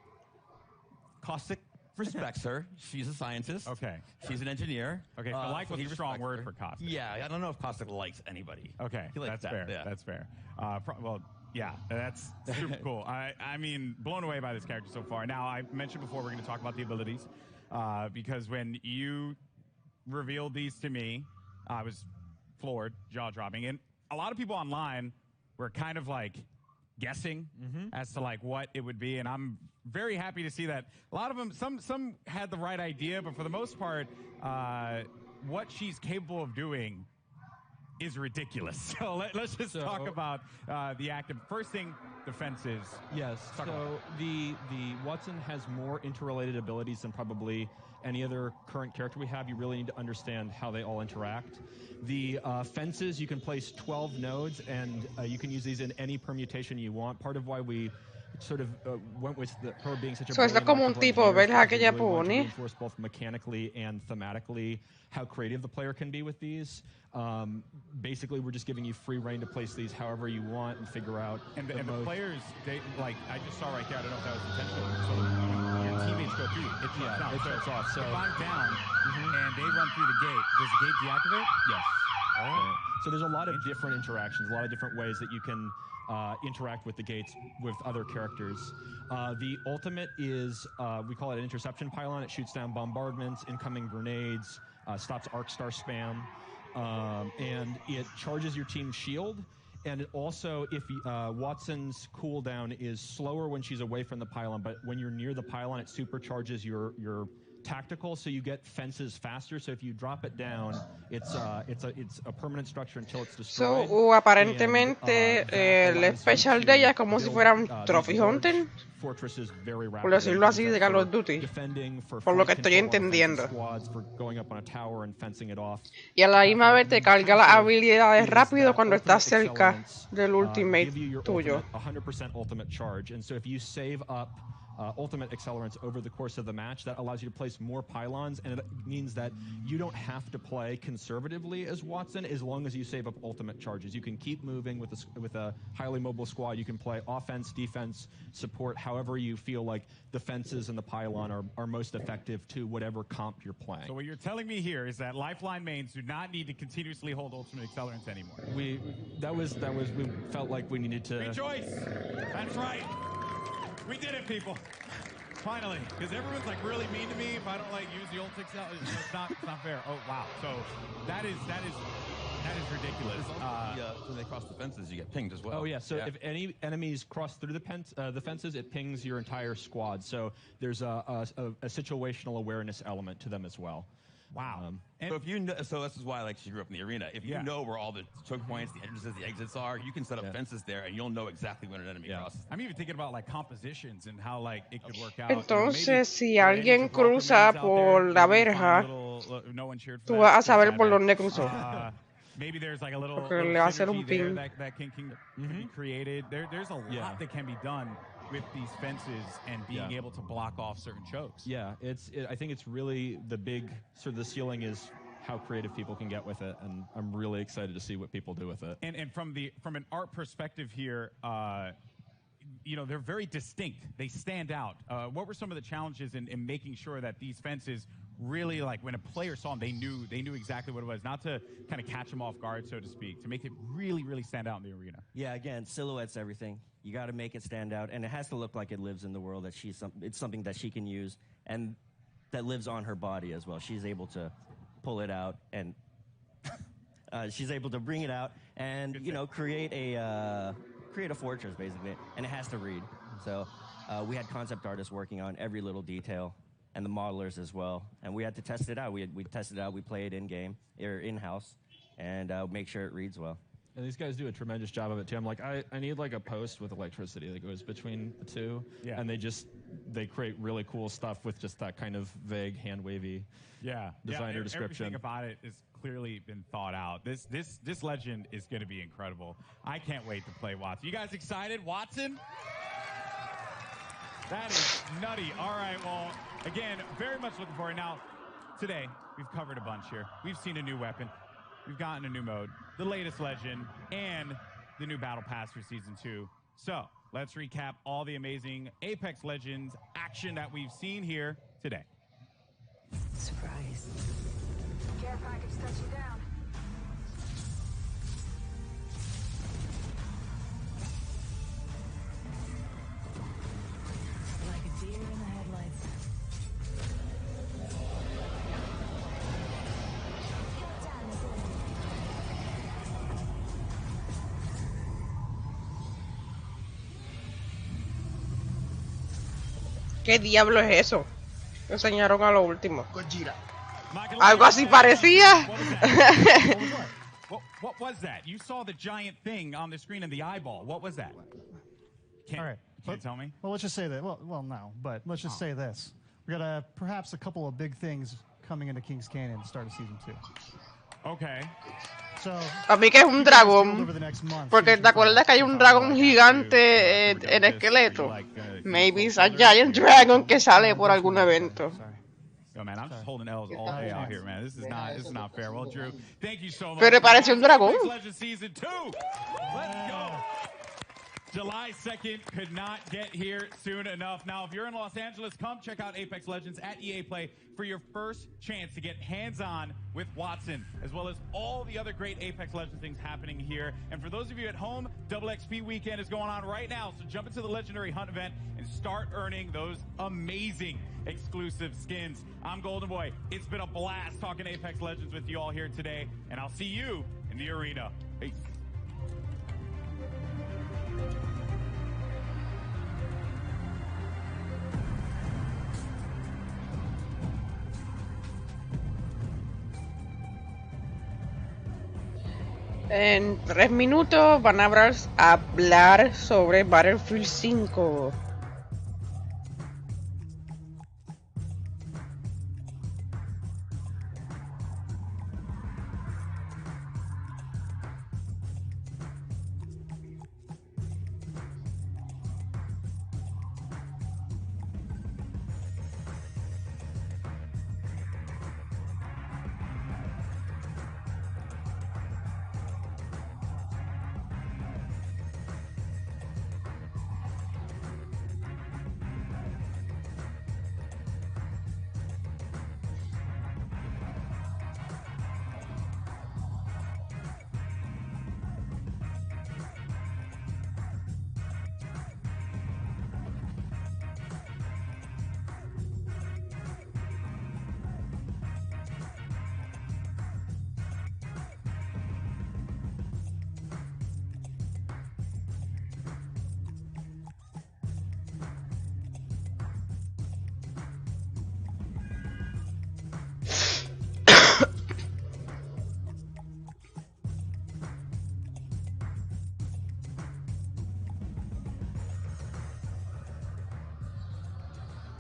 S17: Caustic respects her. She's a scientist.
S7: Okay.
S17: She's an engineer.
S7: Okay, so like was a strong word for Caustic.
S17: Yeah, I don't know if Caustic likes anybody.
S7: Okay,
S17: He likes
S7: that's fair.
S17: Yeah.
S7: That's fair. Well, yeah, that's super cool. I mean, blown away by this character so far. Now, I mentioned before we're going to talk about the abilities because when you revealed these to me, I was floored, jaw-dropping. And a lot of people online were kind of like guessing as to like what it would be, and I'm very happy to see that a lot of them, some had the right idea, but for the most part, what she's capable of doing is ridiculous. So let's just talk about the active. First thing, defenses.
S15: Yes. So the Watson has more interrelated abilities than probably any other current character we have. You really need to understand how they all interact. The fences, you can place 12 nodes, and you can use these in any permutation you want. Part of why we sort of went with her being such a
S4: So es como un tipo, ¿verdad? Que ella pone.
S15: reinforce both mechanically and thematically how creative the player can be with these. Basically, we're just giving you free reign to place these however you want and figure out.
S7: And the players, they like I just saw right there. I don't know if that was intentional. So when your teammates go through, it shuts off.
S15: It shuts off. So
S7: if I'm down and they run through the gate, does the gate deactivate?
S15: Yes. So there's a lot of different interactions, a lot of different ways that you can interact with the gates with other characters. The ultimate is, we call it an interception pylon. It shoots down bombardments, incoming grenades, stops arc star spam, and it charges your team's shield. And it also, if Watson's cooldown is slower when she's away from the pylon, but when you're near the pylon, it supercharges your tactical, so you get fences faster. So if you drop it down, it's a permanent structure until it's destroyed.
S4: So, aparentemente, el special de ella es como si fuera un trophy hunter, por decirlo así, de Call of Duty, por lo que estoy entendiendo. Y a la misma vez te carga las habilidades rápido cuando estás cerca del ultimate tuyo.
S15: 100% ultimate charge, and so if you save up ultimate accelerants over the course of the match, that allows you to place more pylons, and it means that you don't have to play conservatively as Watson as long as you save up ultimate charges. You can keep moving with a highly mobile squad. You can play offense, defense, support, however you feel like the fences and the pylon are most effective to whatever comp you're playing.
S7: So what you're telling me here is that Lifeline mains do not need to continuously hold ultimate accelerants anymore.
S15: We felt like we needed to
S7: rejoice. That's right. We did it, people. Finally, because everyone's like really mean to me if I don't like use the ult accelerant. It's not fair. Oh wow. So that is ridiculous.
S17: When they cross the fences, you get pinged as well.
S15: Oh yeah. So if any enemies cross through the fences, it pings your entire squad. So there's a situational awareness element to them as well.
S7: Wow.
S17: So if you know, so this is why she grew up in the arena. If you know where all the choke points, the entrances, the exits are, you can set up fences there, and you'll know exactly when an enemy crosses.
S7: I'm even thinking about compositions and how it could work out.
S4: Entonces, si alguien cruza por la verja, tú vas a saber por dónde cruzó.
S7: Maybe there's like a little
S4: Porque le va a hacer un
S7: synergy there
S4: ping.
S7: that can be created. There's a lot that can be done with these fences and being able to block off certain chokes.
S15: Yeah, I think it's really the big sort of the ceiling is how creative people can get with it, and I'm really excited to see what people do with it.
S7: And from an art perspective here, they're very distinct. They stand out. What were some of the challenges in making sure that these fences really, when a player saw them, they knew exactly what it was, not to kind of catch them off guard, so to speak, to make it really, really stand out in the arena?
S16: Yeah, again, silhouette's everything. You got to make it stand out, and it has to look like it lives in the world, that it's something that she can use, and that lives on her body as well. She's able to pull it out, and she's able to bring it out, and create a fortress basically, and it has to read. So we had concept artists working on every little detail, and the modelers as well, and we had to test it out. We tested it out. We play it in game or in house, and make sure it reads well.
S15: And these guys do a tremendous job of it too. I'm like, I need a post with electricity that goes between the two.
S7: Yeah.
S15: And they create really cool stuff with just that kind of vague hand wavy designer description.
S7: Everything about it has clearly been thought out. This legend is going to be incredible. I can't wait to play Watson. You guys excited? Watson? That is nutty. All right, well, again, very much looking forward. Now, today, we've covered a bunch here. We've seen a new weapon. We've gotten a new mode, the latest legend, and the new battle pass for Season 2. So, let's recap all the amazing Apex Legends action that we've seen here today.
S11: Surprise. Care package touching down.
S6: Like a deer in the headlights.
S4: ¿Qué diablo es eso? Enseñaron a lo último.
S5: Gojira.
S4: Algo así parecía.
S7: What was that? You saw the giant thing on the screen in the eyeball. What was that?
S12: All right.
S7: Can't tell me?
S12: Well, let's just say that. Well, no, but let's just say this. We got perhaps a couple of big things coming into Kings Canyon to start of Season 2.
S7: Okay.
S12: So,
S4: A mí que es un dragón. Porque te acuerdas que hay un dragón gigante en esqueleto. Maybe it's a giant dragon que sale por algún evento.
S7: Yo, man, I'm just holding L's all day out here, man. This is not fair. Well, Drew, thank you so much.
S4: Pero parece un dragón.
S7: Apex Legends Season 2. Let's go. July 2nd could not get here soon enough. Now, if you're in Los Angeles, come check out Apex Legends at EA Play for your first chance to get hands-on with Watson, as well as all the other great Apex Legends things happening here. And for those of you at home, Double XP Weekend is going on right now, so jump into the Legendary Hunt event and start earning those amazing exclusive skins. I'm Golden Boy. It's been a blast talking Apex Legends with you all here today, and I'll see you in the arena. Peace.
S4: En 3 minutos van a hablar sobre Battlefield 5.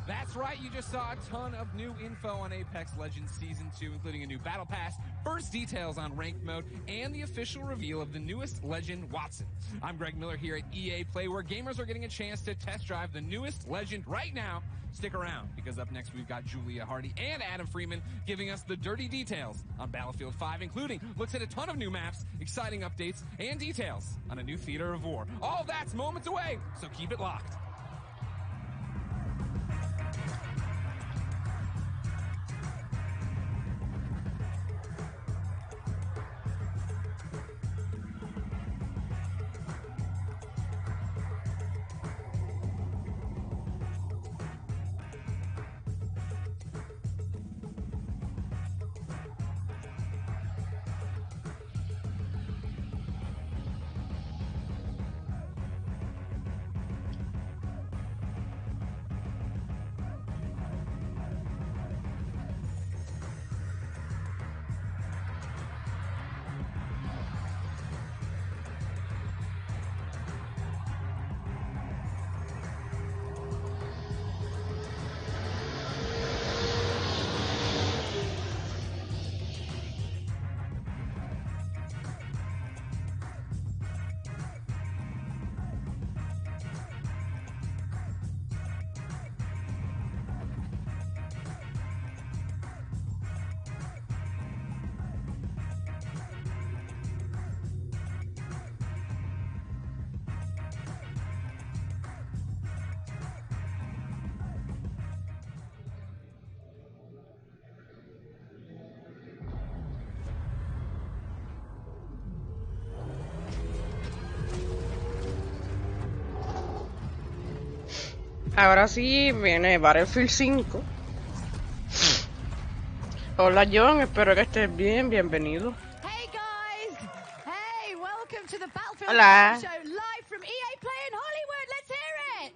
S1: That's right, you just saw a ton of new info on Apex Legends Season 2, including a new battle pass, first details on ranked mode, and the official reveal of the newest legend, Wattson. I'm Greg Miller here at EA Play, where gamers are getting a chance to test drive the newest legend right now. Stick around, because up next we've got Julia Hardy and Adam Freeman giving us the dirty details on Battlefield 5, including looks at a ton of new maps, exciting updates, and details on a new theater of war. All that's moments away, so keep it locked.
S4: Ahora sí viene Battlefield 5. Hola John, espero que estés bien, bienvenido.
S6: Hey guys! Hey, welcome to the Battlefield
S4: Hola.
S6: show live from EA Play in Hollywood. Let's hear it!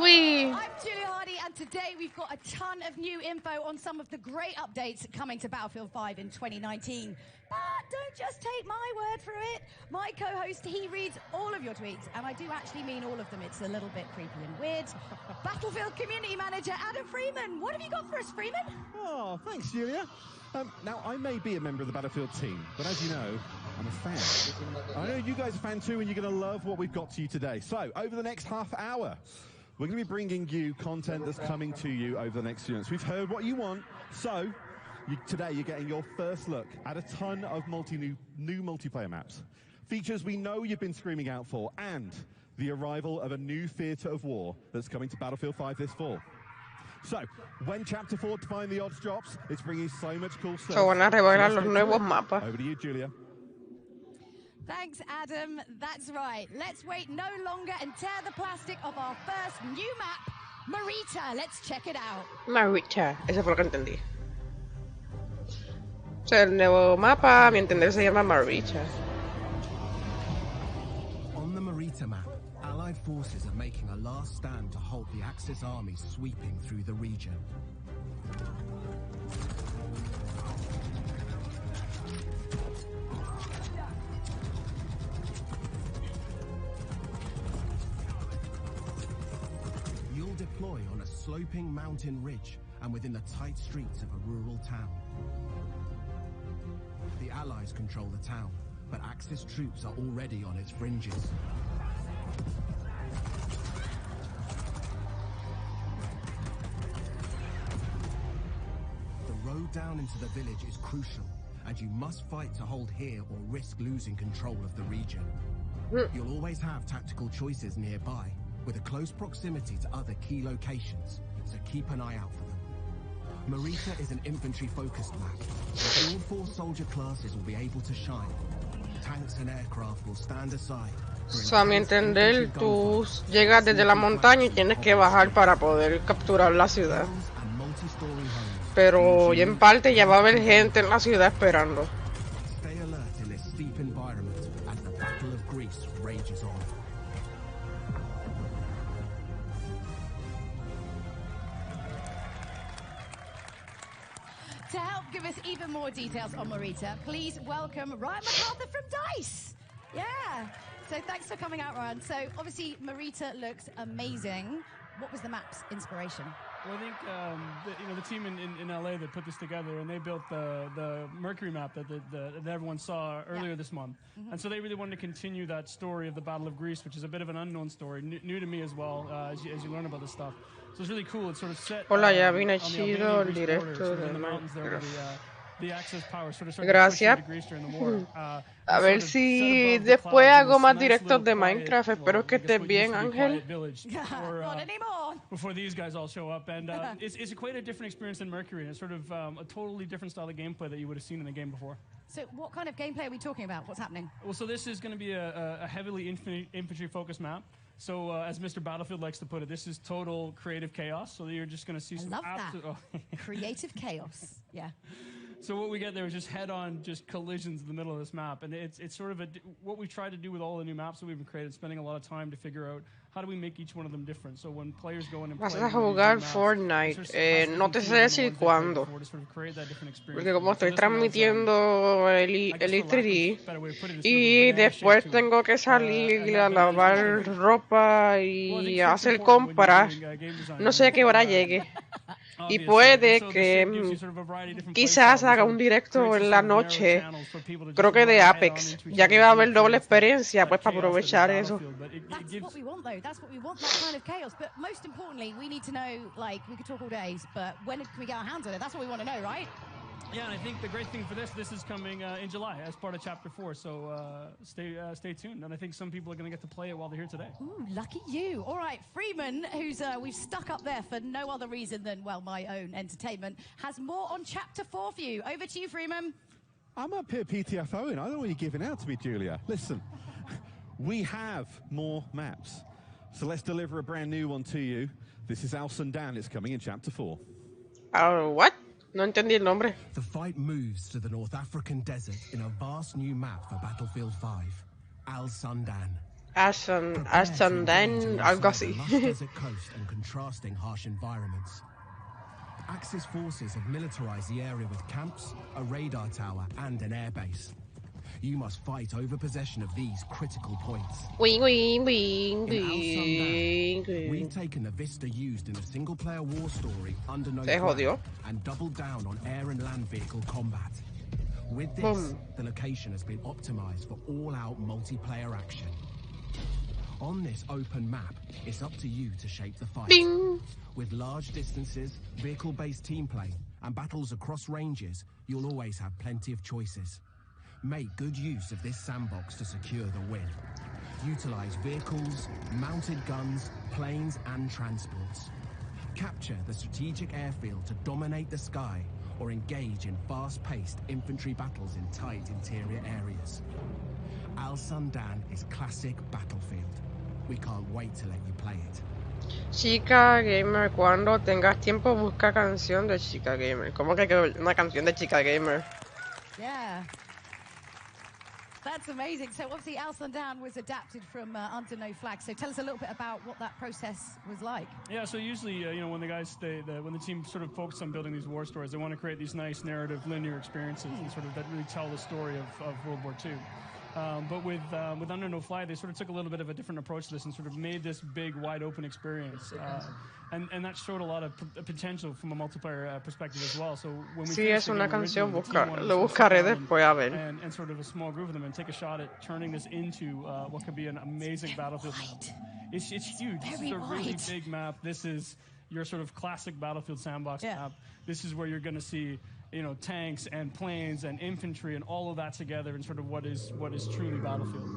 S4: Oui.
S6: I'm Julia Hardy, and today we've got a ton of new info on some of the great updates coming to Battlefield 5 in 2019. But don't just take my word for it. My co-host, he reads all of your tweets, and I do actually mean all of them. It's a little bit creepy and weird. Battlefield Community Manager Adam Freeman. What have you got for us, Freeman?
S15: Oh, thanks, Julia. Now, I may be a member of the Battlefield team, but as you know, I'm a fan. I know you guys are a fan too, and you're going to love what we've got to you today. So, over the next half hour, we're going to be bringing you content that's coming to you over the next few months. We've heard what you want, so today you're getting your first look at a ton of new multiplayer maps. Features we know you've been screaming out for, and the arrival of a new theatre of war that's coming to Battlefield 5 this fall. So, when Chapter 4 Define the Odds drops, it's bringing so much cool stuff.
S4: Se van a revelar los nuevos mapas.
S15: Over to you, Julia.
S6: Thanks, Adam. That's right. Let's wait no longer and tear the plastic of our first new map, Marita. Let's check it out.
S4: Marita, eso fue lo que entendí. O sea, el nuevo mapa, a mi entender, se llama Marita.
S18: On the Marita map, Allied forces are making a last stand to halt the Axis army sweeping through the region. You'll deploy on a sloping mountain ridge and within the tight streets of a rural town. The Allies control the town, but Axis troops are already on its fringes. The road down into the village is crucial, and you must fight to hold here or risk losing control of the region. You'll always have tactical choices nearby, with a close proximity to other key locations, so keep an eye out for them. Marita is an infantry-focused map, but all 4 soldier classes will be able to shine. Tanks and aircraft will stand aside.
S4: So, a mi entender, tú llegas desde la montaña y tienes que bajar para poder capturar la ciudad. Pero y en parte ya va a haber gente en la ciudad esperando.
S18: Stay alert in this steep environment as the Battle of Greece rages on.
S6: To help give us even more details on Marita, please welcome Ryan MacArthur from DICE. Yeah. So thanks for coming out, Ryan. So obviously Marita looks amazing. What was the map's inspiration?
S19: Well, I think the team in LA that put this together, and they built the Mercury map that everyone saw earlier this month. And so they really wanted to continue that story of the Battle of Greece, which is a bit of an unknown story, new to me as well, as you learn about this stuff. So it's really cool. It's sort of set
S4: Hola, ya vine
S19: on the
S4: chido el
S19: Albanian Greece border,
S4: directo
S19: sort of
S4: de
S19: in the mountains there where the Axis power sort of started
S4: Gracias.
S19: pushing to Greece during the war.
S4: A ver si después hago más directos de Minecraft. Espero que estés bien, Ángel.
S6: Not anymore.
S19: Before these guys all show up, and it's quite a different experience than Mercury, and it's sort of a totally different style of gameplay that you would have seen in the game before.
S6: So what kind of gameplay are we talking about? What's happening?
S19: Well, so this is going to be a heavily infantry-focused map. So as Mr. Battlefield likes to put it, this is total creative chaos. So you're just going to see some absolute
S6: creative chaos. Yeah.
S19: So what we get there is just head-on, just collisions in the middle of this map, and it's sort of what we've tried to do with all the new maps that we've created, spending a lot of time to figure out how do we make each one of them different. So when players go in and play,
S4: vas a jugar Fortnite, no te sé decir cuándo, porque como estoy transmitiendo el E3 y después tengo que salir a lavar ropa y hacer compras, no sé a qué hora llegue. Y puede que quizás haga un directo en la noche, creo que de Apex, ya que va a haber doble experiencia, pues para aprovechar eso.
S6: That's what we want, though. That's what we want, that kind of chaos. But most importantly, we need to know, like, we could talk all days, but when can we get our hands on it? That's what we want to know, right?
S19: Yeah, and I think the great thing for this is coming in July as part of Chapter 4, so stay tuned. And I think some people are going to get to play it while they're here today.
S6: Ooh, lucky you. All right, Freeman, who's we've stuck up there for no other reason than, well, my own entertainment, has more on Chapter 4 for you. Over to you, Freeman.
S20: I'm up here PTFOing. I don't know what you're giving out to me, Julia. Listen, we have more maps. So let's deliver a brand new one to you. This is Al Sundan. It's coming in Chapter 4.
S4: What? No entendí el nombre.
S18: The fight moves to the North African desert in a vast new map for Battlefield 5, Al Sundan.
S4: Al Sundan, algo así.
S18: Desert coast and contrasting harsh environments. Axis forces have militarized the area with camps, a radar tower, and an airbase. You must fight over possession of these critical points.
S4: We've
S18: taken the vista used in a single-player war story under no and doubled down on air and land vehicle combat. With this, the location has been optimized for all-out multiplayer action. On this open map, it's up to you to shape the fight.
S4: Bing.
S18: With large distances, vehicle-based team play, and battles across ranges, you'll always have plenty of choices. Make good use of this sandbox to secure the win. Utilize vehicles, mounted guns, planes, and transports. Capture the strategic airfield to dominate the sky, or engage in fast-paced infantry battles in tight interior areas. Al Sundan is classic Battlefield. We can't wait to let you play it.
S4: Chica Gamer, cuando tengas tiempo busca canción de Chica Gamer. ¿Cómo que una canción de Chica Gamer?
S6: Yeah. That's amazing. So obviously Al Sundan was adapted from Under No Flag. So tell us a little bit about what that process was like.
S19: Yeah, so usually, when the guys when the team sort of focus on building these war stories, they want to create these nice narrative, linear experiences and sort of that really tell the story of World War II. But with Under No Flag, they sort of took a little bit of a different approach to this and sort of made this big, wide open experience. And that showed a lot of potential from a multiplayer perspective as well. So when we
S4: sí, es una canción, lo buscaré después a ver.
S19: And sort of a small group of them and take a shot at turning this into what could be an amazing Battlefield map. It's huge. This is a really big map. This is your sort of classic Battlefield sandbox map. This is where you're going to see tanks and planes and infantry and all of that together in sort of what is truly Battlefield.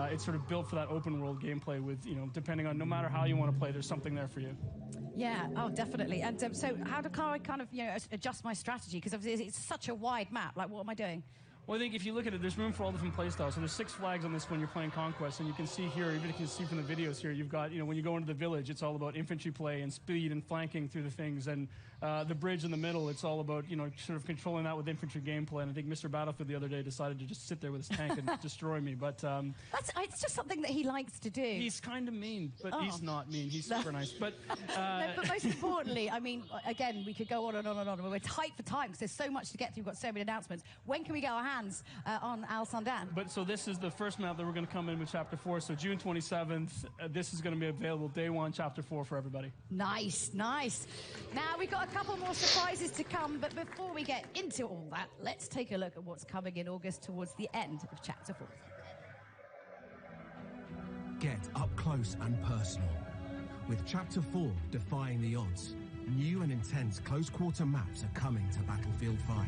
S19: It's sort of built for that open world gameplay with, depending on no matter how you want to play, there's something there for you.
S6: Yeah, oh, definitely. And so how do I kind of, adjust my strategy? Because obviously it's such a wide map. Like, what am I doing?
S19: Well, I think if you look at it, there's room for all different play styles. So there's 6 flags on this when you're playing Conquest, and you can see here, even if you can see from the videos here, you've got, when you go into the village, it's all about infantry play and speed and flanking through the things, and the bridge in the middle, it's all about, sort of controlling that with infantry gameplay. And I think Mr. Battlefield the other day decided to just sit there with his tank and destroy me. But
S6: it's just something that he likes to do.
S19: He's kind of mean, but he's not mean. He's super nice. But
S6: but most importantly, I mean, again, we could go on and on and on. We're tight for time because there's so much to get through. We've got so many announcements. When can we get our hands hands on Al Sandan.
S19: But so this is the first map that we're going to come in with Chapter 4. So June 27th, this is going to be available day 1, Chapter 4 for everybody.
S6: Nice, nice. Now, we've got a couple more surprises to come, but before we get into all that, let's take a look at what's coming in August towards the end of Chapter 4.
S18: Get up close and personal. With Chapter 4 defying the odds, new and intense close-quarter maps are coming to Battlefield 5.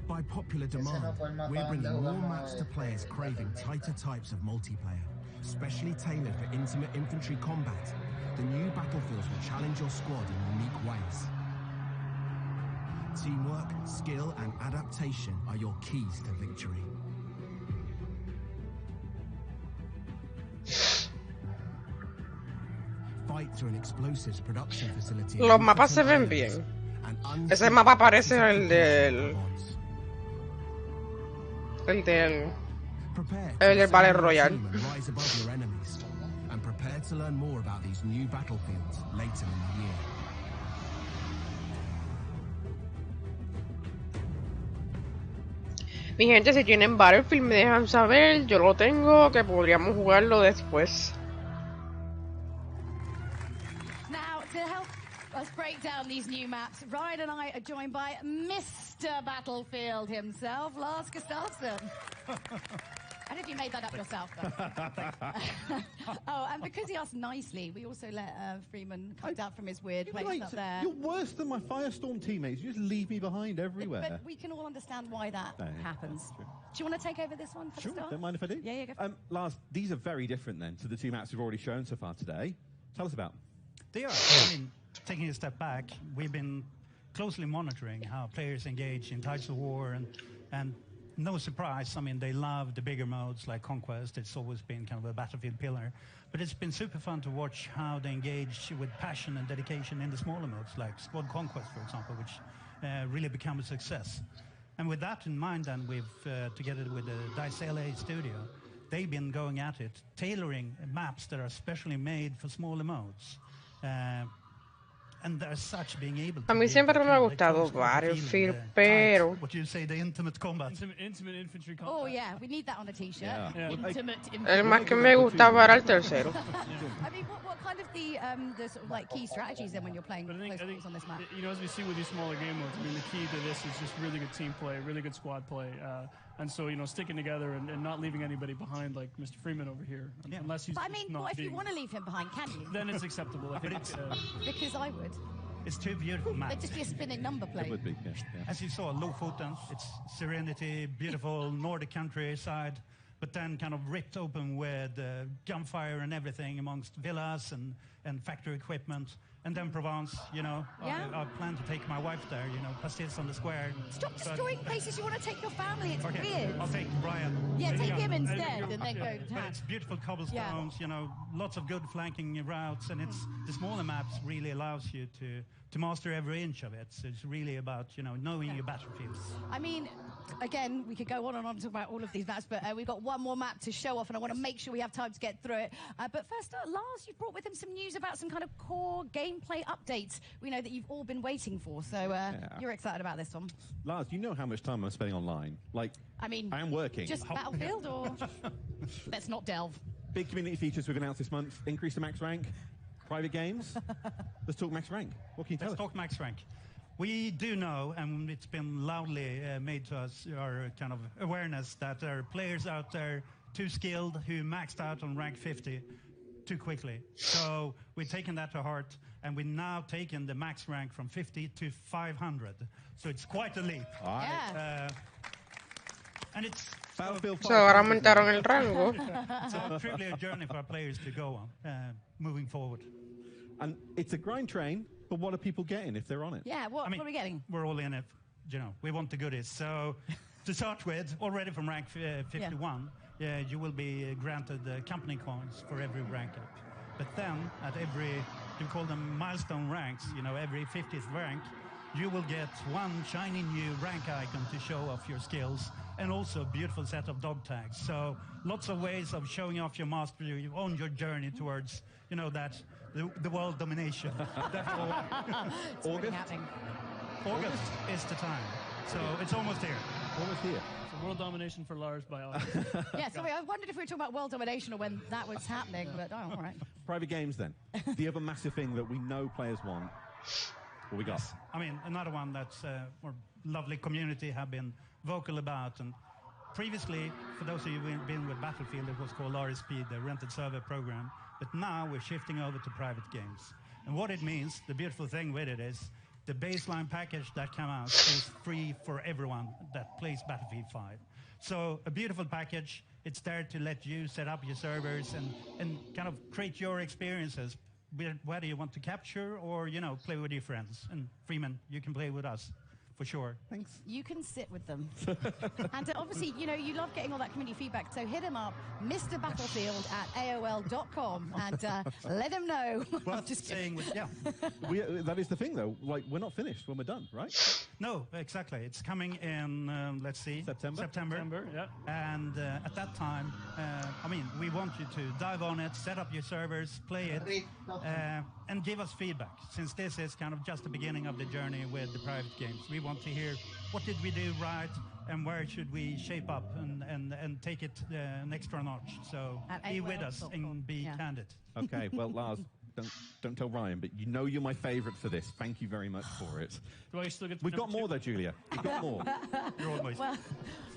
S18: By popular demand, we're bringing more maps to players craving tighter types of multiplayer, specially tailored for intimate infantry combat. The new Battlefields will challenge your squad in unique ways. Teamwork, skill, and adaptation are your keys to victory. Fight through an explosives production facility.
S4: Los mapas se ven bien. Ese mapa parece el del Battle Royale.
S18: Rise above your enemies and prepare to learn more about these new battlefields later in the year.
S4: Mi gente, si tienen Battlefield me dejan saber, yo lo tengo, que podríamos jugarlo después.
S6: Now, to help us break down these new maps, Ryan and I are joined by Mr. Battlefield himself, Lars Gustafsson. I don't know if you made that up yourself. Oh, and because he asked nicely, we also let Freeman come down from his weird place up there.
S20: You're worse than my Firestorm teammates. You just leave me behind everywhere.
S6: But we can all understand why that happens. Do you want to take over this one for the start?
S20: Don't mind if I do.
S6: Yeah, go for it.
S20: Lars, these are very different then to the two maps we've already shown so far today. Tell us about them.
S21: They are. I mean, taking a step back, we've been closely monitoring how players engage in Tides of War, and no surprise, I mean, they love the bigger modes like Conquest. It's always been kind of a Battlefield pillar. But it's been super fun to watch how they engage with passion and dedication in the smaller modes, like Squad Conquest, for example, which really become a success. And with that in mind, then, we've, together with the DICE LA studio, they've been going at it, tailoring maps that are specially made for smaller modes. And as such, being able to
S4: a mí siempre me ha gustado Battlefield, pero
S21: what you say, the intimate combat.
S19: Intimate infantry combat.
S6: Oh yeah, we need that on a t-shirt.
S19: Yeah.
S6: Intimate
S4: el más que me gustaba era el tercero.
S6: I mean, what kind of the sort of like key strategies then when you're playing close quarters on this map?
S19: You know, as we see with these smaller game modes, I mean, the key to this is just really good team play, really good squad play. And so, you know, sticking together and not leaving anybody behind like Mr. Freeman over here. Yeah. Unless he's
S6: But I mean,
S19: not
S6: what if you want to leave him behind, can you?
S19: Then it's acceptable. I think
S6: because I would.
S21: It's two beautiful maps.
S6: It'd just be a spinning number plate.
S20: It would be, yeah.
S21: As you saw, Lofoten, it's serenity, beautiful Nordic countryside, but then kind of ripped open with gunfire and everything amongst villas and factory equipment. And then Provence, you know, I plan to take my wife there, you know, Pastilles on the square.
S6: Stop destroying places you want to take your family. It's weird.
S21: I'll take Brian.
S6: Yeah, take him instead and then go to town.
S21: But it's beautiful cobblestones, you know, lots of good flanking routes, and it's the smaller maps really allows you to master every inch of it. So it's really about, you know, knowing your battlefields.
S6: I mean, again, we could go on and on and talk about all of these maps, but we've got one more map to show off, and I want to make sure we have time to get through it. But first, Lars, you've brought with him some news about some kind of core gameplay updates we know that you've all been waiting for. So you're excited about this one.
S20: Lars, you know how much time I'm spending online. Like,
S6: I mean,
S20: I am working.
S6: Just Battlefield, or let's not delve.
S20: Big community features we've announced this month. Increase the max rank. Private games. Let's talk max rank. What can you tell us?
S21: Let's talk max rank. We do know, and it's been loudly made to us, our kind of awareness, that there are players out there too skilled who maxed out on rank 50 too quickly. So we've taken that to heart, and we've now taken the max rank from 50 to 500. So it's quite a leap.
S6: Yeah.
S21: And it's
S4: so ahora aumentaron el rango.
S21: It's truly a journey for our players to go on, moving forward.
S20: And it's a grind train, but what are people getting if they're on it?
S6: Yeah, what are we getting?
S21: We're all in it. You know, we want the goodies. So to start with, already from rank 51, you will be granted company coins for every rank up. But then at every, you call them milestone ranks, you know, every 50th rank, you will get one shiny new rank icon to show off your skills, and also a beautiful set of dog tags. So lots of ways of showing off your mastery on your journey towards, you know, that the world domination.
S6: August is the time.
S21: So it's almost here.
S20: Almost here.
S19: So world domination for Lars by all.
S6: Yeah, sorry, I wondered if we were talking about world domination or when that was happening, but all right.
S20: Private games, then. The other massive thing that we know players want. What we got?
S21: Yes. I mean, another one that's our lovely community have been vocal about. And previously, for those of you who've been with Battlefield, it was called RSP, the rented server program. But now we're shifting over to private games. And what it means, the beautiful thing with it is, the baseline package that came out is free for everyone that plays Battlefield 5. So a beautiful package. It's there to let you set up your servers and kind of create your experiences, whether you want to capture or, you know, play with your friends. And Freeman, you can play with us. For sure.
S20: Thanks.
S6: You can sit with them. And obviously, you know, you love getting all that community feedback, so hit him up, Mr. Battlefield at AOL.com, and let him know.
S21: Well, just saying, yeah.
S20: That is the thing, though. Like, we're not finished when we're done, right?
S21: No, exactly. It's coming in, let's see. September,
S19: yeah.
S21: And at that time, I mean, we want you to dive on it, set up your servers, play it, and give us feedback, since this is kind of just the beginning of the journey with the private games. We want to hear what did we do right and where should we shape up and take it an extra notch. So be with us and be candid.
S20: Okay, well, Lars, don't tell Ryan, but you know you're my favourite for this. Thank you very much for it.
S19: Do I still get to
S20: We've got more, though, Julia. We've got more.
S21: You're always.
S6: Well,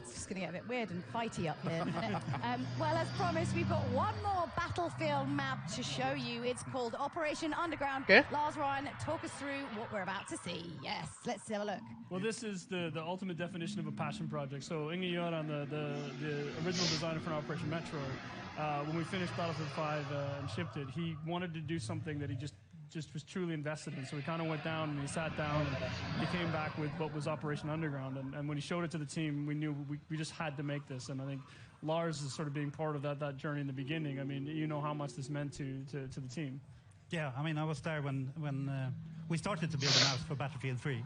S6: it's just going to get a bit weird and fighty up here. Well, as promised, we've got one more Battlefield map to show you. It's called Operation Underground.
S4: Okay.
S6: Lars, Ryan, talk us through what we're about to see. Yes, let's have a look.
S19: Well, this is the ultimate definition of a passion project. So Inge Göran, the original designer for Operation Metro, when we finished Battlefield 5 and shipped it, he wanted to do something that he just was truly invested in. So he kind of went down and he sat down and he came back with what was Operation Underground. And when he showed it to the team, we knew we just had to make this. And I think Lars is sort of being part of that journey in the beginning. I mean, you know how much this meant to the team.
S21: Yeah, I mean, I was there when we started to build the maps for Battlefield 3.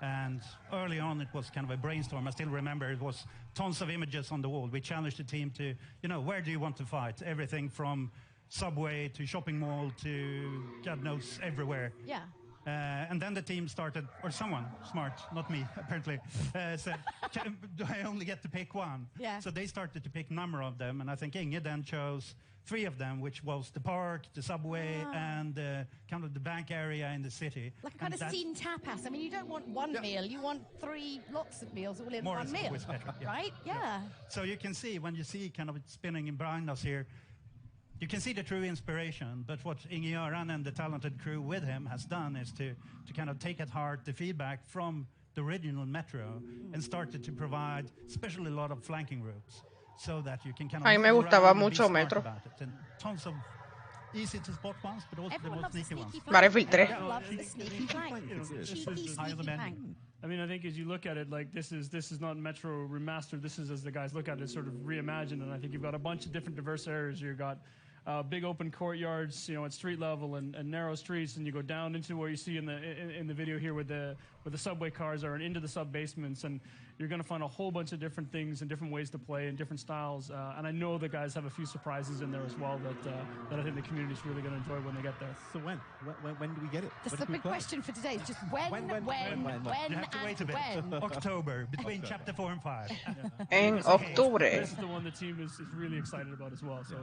S21: And early on, it was kind of a brainstorm. I still remember it was tons of images on the wall. We challenged the team to, you know, where do you want to fight? Everything from subway to shopping mall to God knows everywhere.
S6: Yeah.
S21: And then the team started, or someone smart, not me, apparently, said, do I only get to pick one?
S6: Yeah.
S21: So they started to pick a number of them, and I think Inge then chose 3 of them, which was the park, the subway, and kind of the bank area in the city.
S6: Like a kind of scene tapas. I mean, you don't want one meal, you want 3 lots of meals all in
S21: More
S6: one meal.
S21: Better,
S6: right? Yeah.
S21: So you can see, when you see kind of it spinning in behind us here, you can see the true inspiration, but what Inge Göran and the talented crew with him has done is to kind of take at heart the feedback from the original Metro and started to provide especially a lot of flanking routes so that you can kind of
S4: A mí me gustaba mucho Metro.
S21: And tons of easy to spot ones, but also the more sneaky ones.
S4: Battlefield 3.
S19: I mean, I think as you look at it, like this is not Metro remastered. This is, as the guys look at it, sort of reimagined. And I think you've got a bunch of different diverse areas. You've got big open courtyards, you know, at street level and narrow streets, and you go down into where you see in the video here where the subway cars are and into the sub basements, and you're going to find a whole bunch of different things and different ways to play and different styles. And I know the guys have a few surprises in there as well that I think the community's really going to enjoy when they get there.
S20: So when do we get it?
S6: That's the big question for today. Is just when,
S21: You have to wait a bit. October, between chapter 4 and 5.
S4: En octubre.
S19: This is the one the team is really excited about as well. So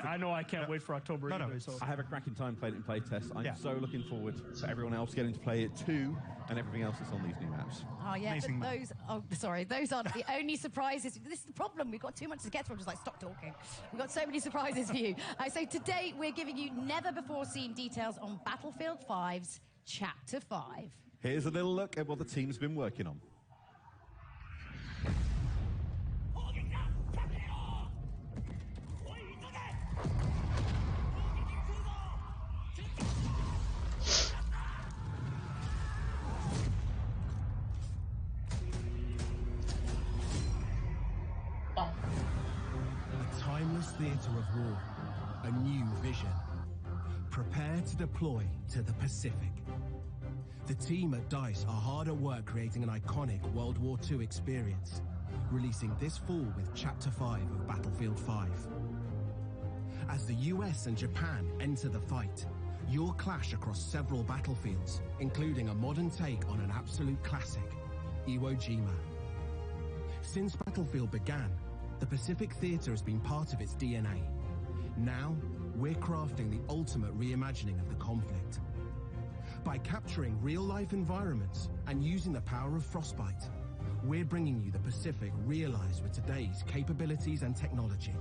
S19: I know I can't wait for October. Either, so.
S20: I have a cracking time playing it in play test. I'm so looking forward to everyone else getting to play it too, and everything else that's on these new maps.
S6: Oh yeah, but those aren't the only surprises. This is the problem. We've got too much to get through. I'm just like, stop talking. We've got so many surprises for you. So today we're giving you never before seen details on Battlefield 5's Chapter 5.
S20: Here's a little look at what the team's been working on.
S18: Theatre of war, a new vision. Prepare to deploy to the Pacific. The team at DICE are hard at work creating an iconic World War II experience, releasing this fall with Chapter 5 of Battlefield 5. As the US and Japan enter the fight, you'll clash across several battlefields, including a modern take on an absolute classic, Iwo Jima. Since Battlefield began, the Pacific Theater has been part of its DNA. Now, we're crafting the ultimate reimagining of the conflict. By capturing real-life environments and using the power of Frostbite, we're bringing you the Pacific realized with today's capabilities and technology.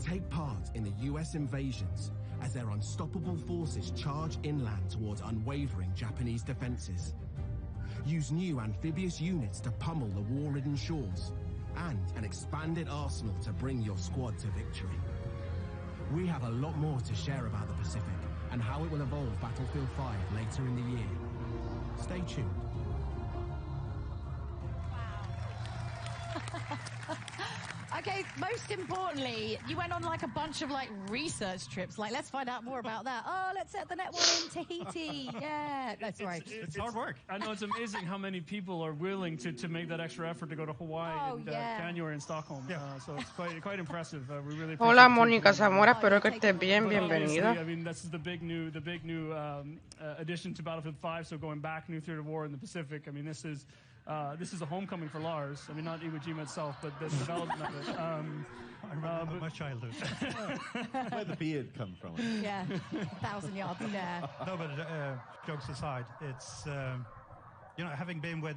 S18: Take part in the US invasions as their unstoppable forces charge inland towards unwavering Japanese defenses. Use new amphibious units to pummel the war-ridden shores, and an expanded arsenal to bring your squad to victory. We have a lot more to share about the Pacific and how it will evolve Battlefield 5 later in the year. Stay tuned.
S6: Okay, most importantly, you went on like a bunch of like research trips. Like, let's find out more about that. Oh, let's set the net one in Tahiti. Yeah, that's right.
S19: It's hard work. I know, it's amazing how many people are willing to make that extra effort to go to Hawaii in January in Stockholm. So it's quite impressive. We really appreciate
S4: Hola, Mónica Zamora. Espero que estés bien. Bienvenida.
S19: I mean, this is the big new addition to Battlefield 5. So going back, new theater of war in the Pacific. I mean, this is a homecoming for Lars. I mean, not Iwo Jima itself, but the development of it.
S21: I remember my childhood.
S20: Where the beard come from?
S6: Yeah, 1,000 yards in there.
S21: No, but jokes aside, it's having been with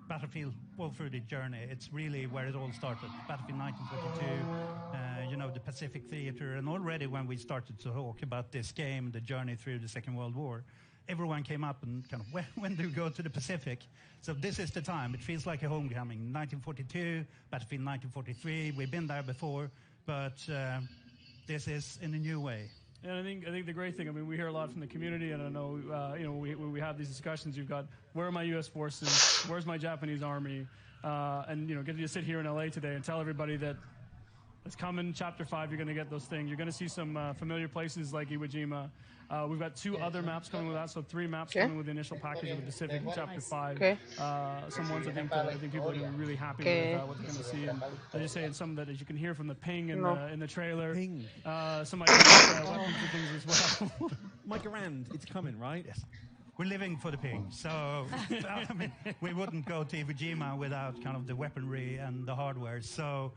S21: Battlefield all through the journey, it's really where it all started. Battlefield 1942, the Pacific Theater, and already when we started to talk about this game, the journey through the Second World War, everyone came up and kind of, when do we go to the Pacific? So this is the time. It feels like a homecoming. 1942, Battlefield 1943. We've been there before, but this is in a new way.
S19: And I think the great thing, I mean, we hear a lot from the community, and I know, we have these discussions. You've got, where are my U.S. forces? Where's my Japanese army? And getting to sit here in L.A. today and tell everybody that it's coming. Chapter 5, you're going to get those things. You're going to see some familiar places like Iwo Jima. We've got 2 other maps coming with that, so 3 maps coming with the initial package of the Pacific in Chapter 5. Some ones I think people are going to be really happy with what they're going to see. And I just saying some that, as you can hear from the ping in the trailer, some weapons and things as well.
S20: My GRAN, it's coming, right?
S21: Yes. We're living for the ping, so I mean, we wouldn't go to Iwo Jima without kind of the weaponry and the hardware. So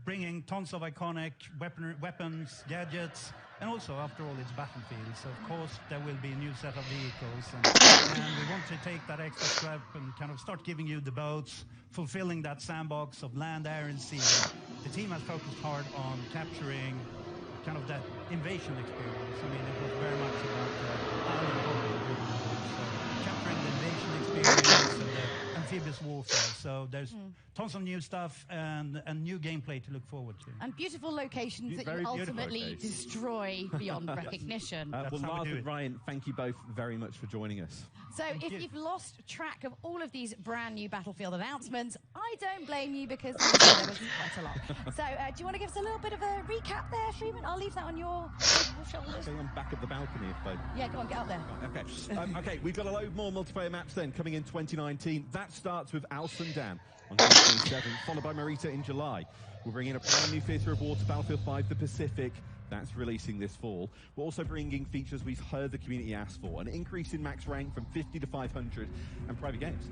S21: bringing tons of iconic weapons, gadgets, and also, after all, it's Battlefield. So, of course, there will be a new set of vehicles. And we want to take that extra step and kind of start giving you the boats, fulfilling that sandbox of land, air, and sea. The team has focused hard on capturing kind of that invasion experience. I mean, it was very much about island hopping. So, capturing the invasion experience and the amphibious warfare. So there's tons of new stuff and new gameplay to look forward to.
S6: And beautiful locations that you ultimately destroy beyond recognition.
S20: Well, Lars and Ryan, thank you both very much for joining us.
S6: So if you've lost track of all of these brand new Battlefield announcements, I don't blame you, because there was quite a lot. So do you want to give us a little bit of a recap there, Freeman? I'll leave that on your shoulders.
S20: Okay, I'm back at the balcony.
S6: Yeah, go on, get up there.
S20: Okay, okay, we've got a load more multiplayer maps then coming in 2019. That starts with Alsundan on June 27th, followed by Marita in July. We're bringing a brand new theatre of war to Battlefield 5, the Pacific. That's releasing this fall. We're also bringing features we've heard the community ask for, an increase in max rank from 50 to 500, and private games.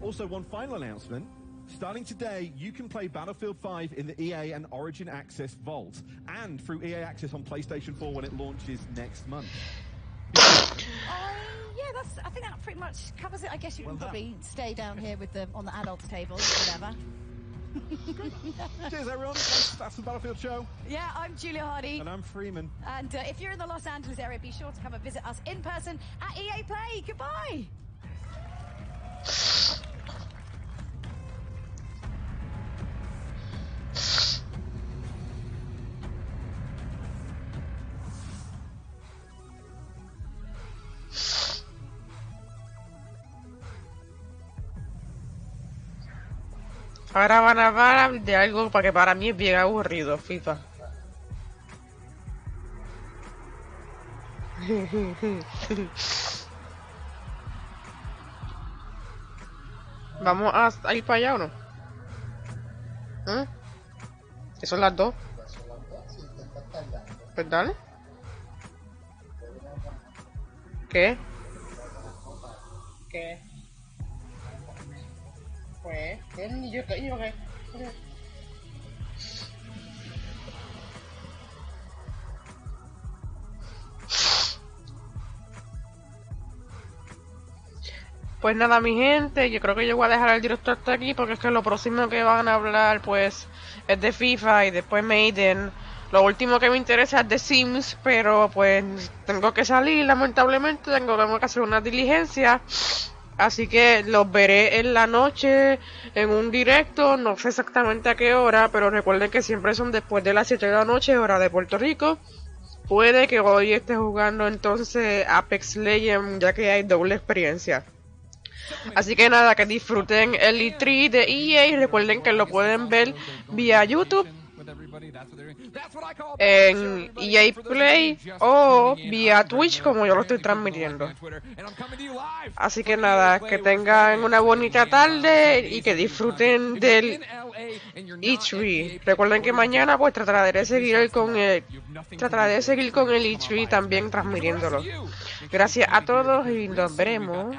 S20: Also, one final announcement. Starting today, you can play Battlefield 5 in the EA and Origin Access Vault, and through EA Access on PlayStation 4 when it launches next month.
S6: Yeah, I think that pretty much covers it. I guess you can probably stay down here with on the adults table, whatever.
S20: Cheers, everyone. That's the Battlefield Show.
S6: Yeah, I'm Julia Hardy.
S20: And I'm Freeman.
S6: And if you're in the Los Angeles area, be sure to come and visit us in person at EA Play. Goodbye.
S4: Ahora van a hablar de algo que para mí es bien aburrido, FIFA. ¿Vamos a ir para allá o no? ¿Eh? ¿Son las 2? Pues dale. ¿Qué? ¿Qué?
S5: Pues, yo que...
S4: Pues nada, mi gente, yo creo que yo voy a dejar el directo hasta aquí porque es que lo próximo que van a hablar pues es de FIFA y después Maiden. Lo último que me interesa es de Sims, pero pues tengo que salir, lamentablemente, tengo que hacer una diligencia. Así que los veré en la noche, en un directo, no sé exactamente a qué hora, pero recuerden que siempre son después de las 7 de la noche, hora de Puerto Rico. Puede que hoy esté jugando entonces Apex Legends, ya que hay doble experiencia. Así que nada, que disfruten el E3 de EA y recuerden que lo pueden ver vía YouTube, en EA Play o vía Twitch como yo lo estoy transmitiendo. Así que nada, que tengan una bonita tarde y que disfruten del E3. Recuerden que mañana pues trataré de seguir con el E3 también transmitiéndolo. Gracias a todos y nos veremos.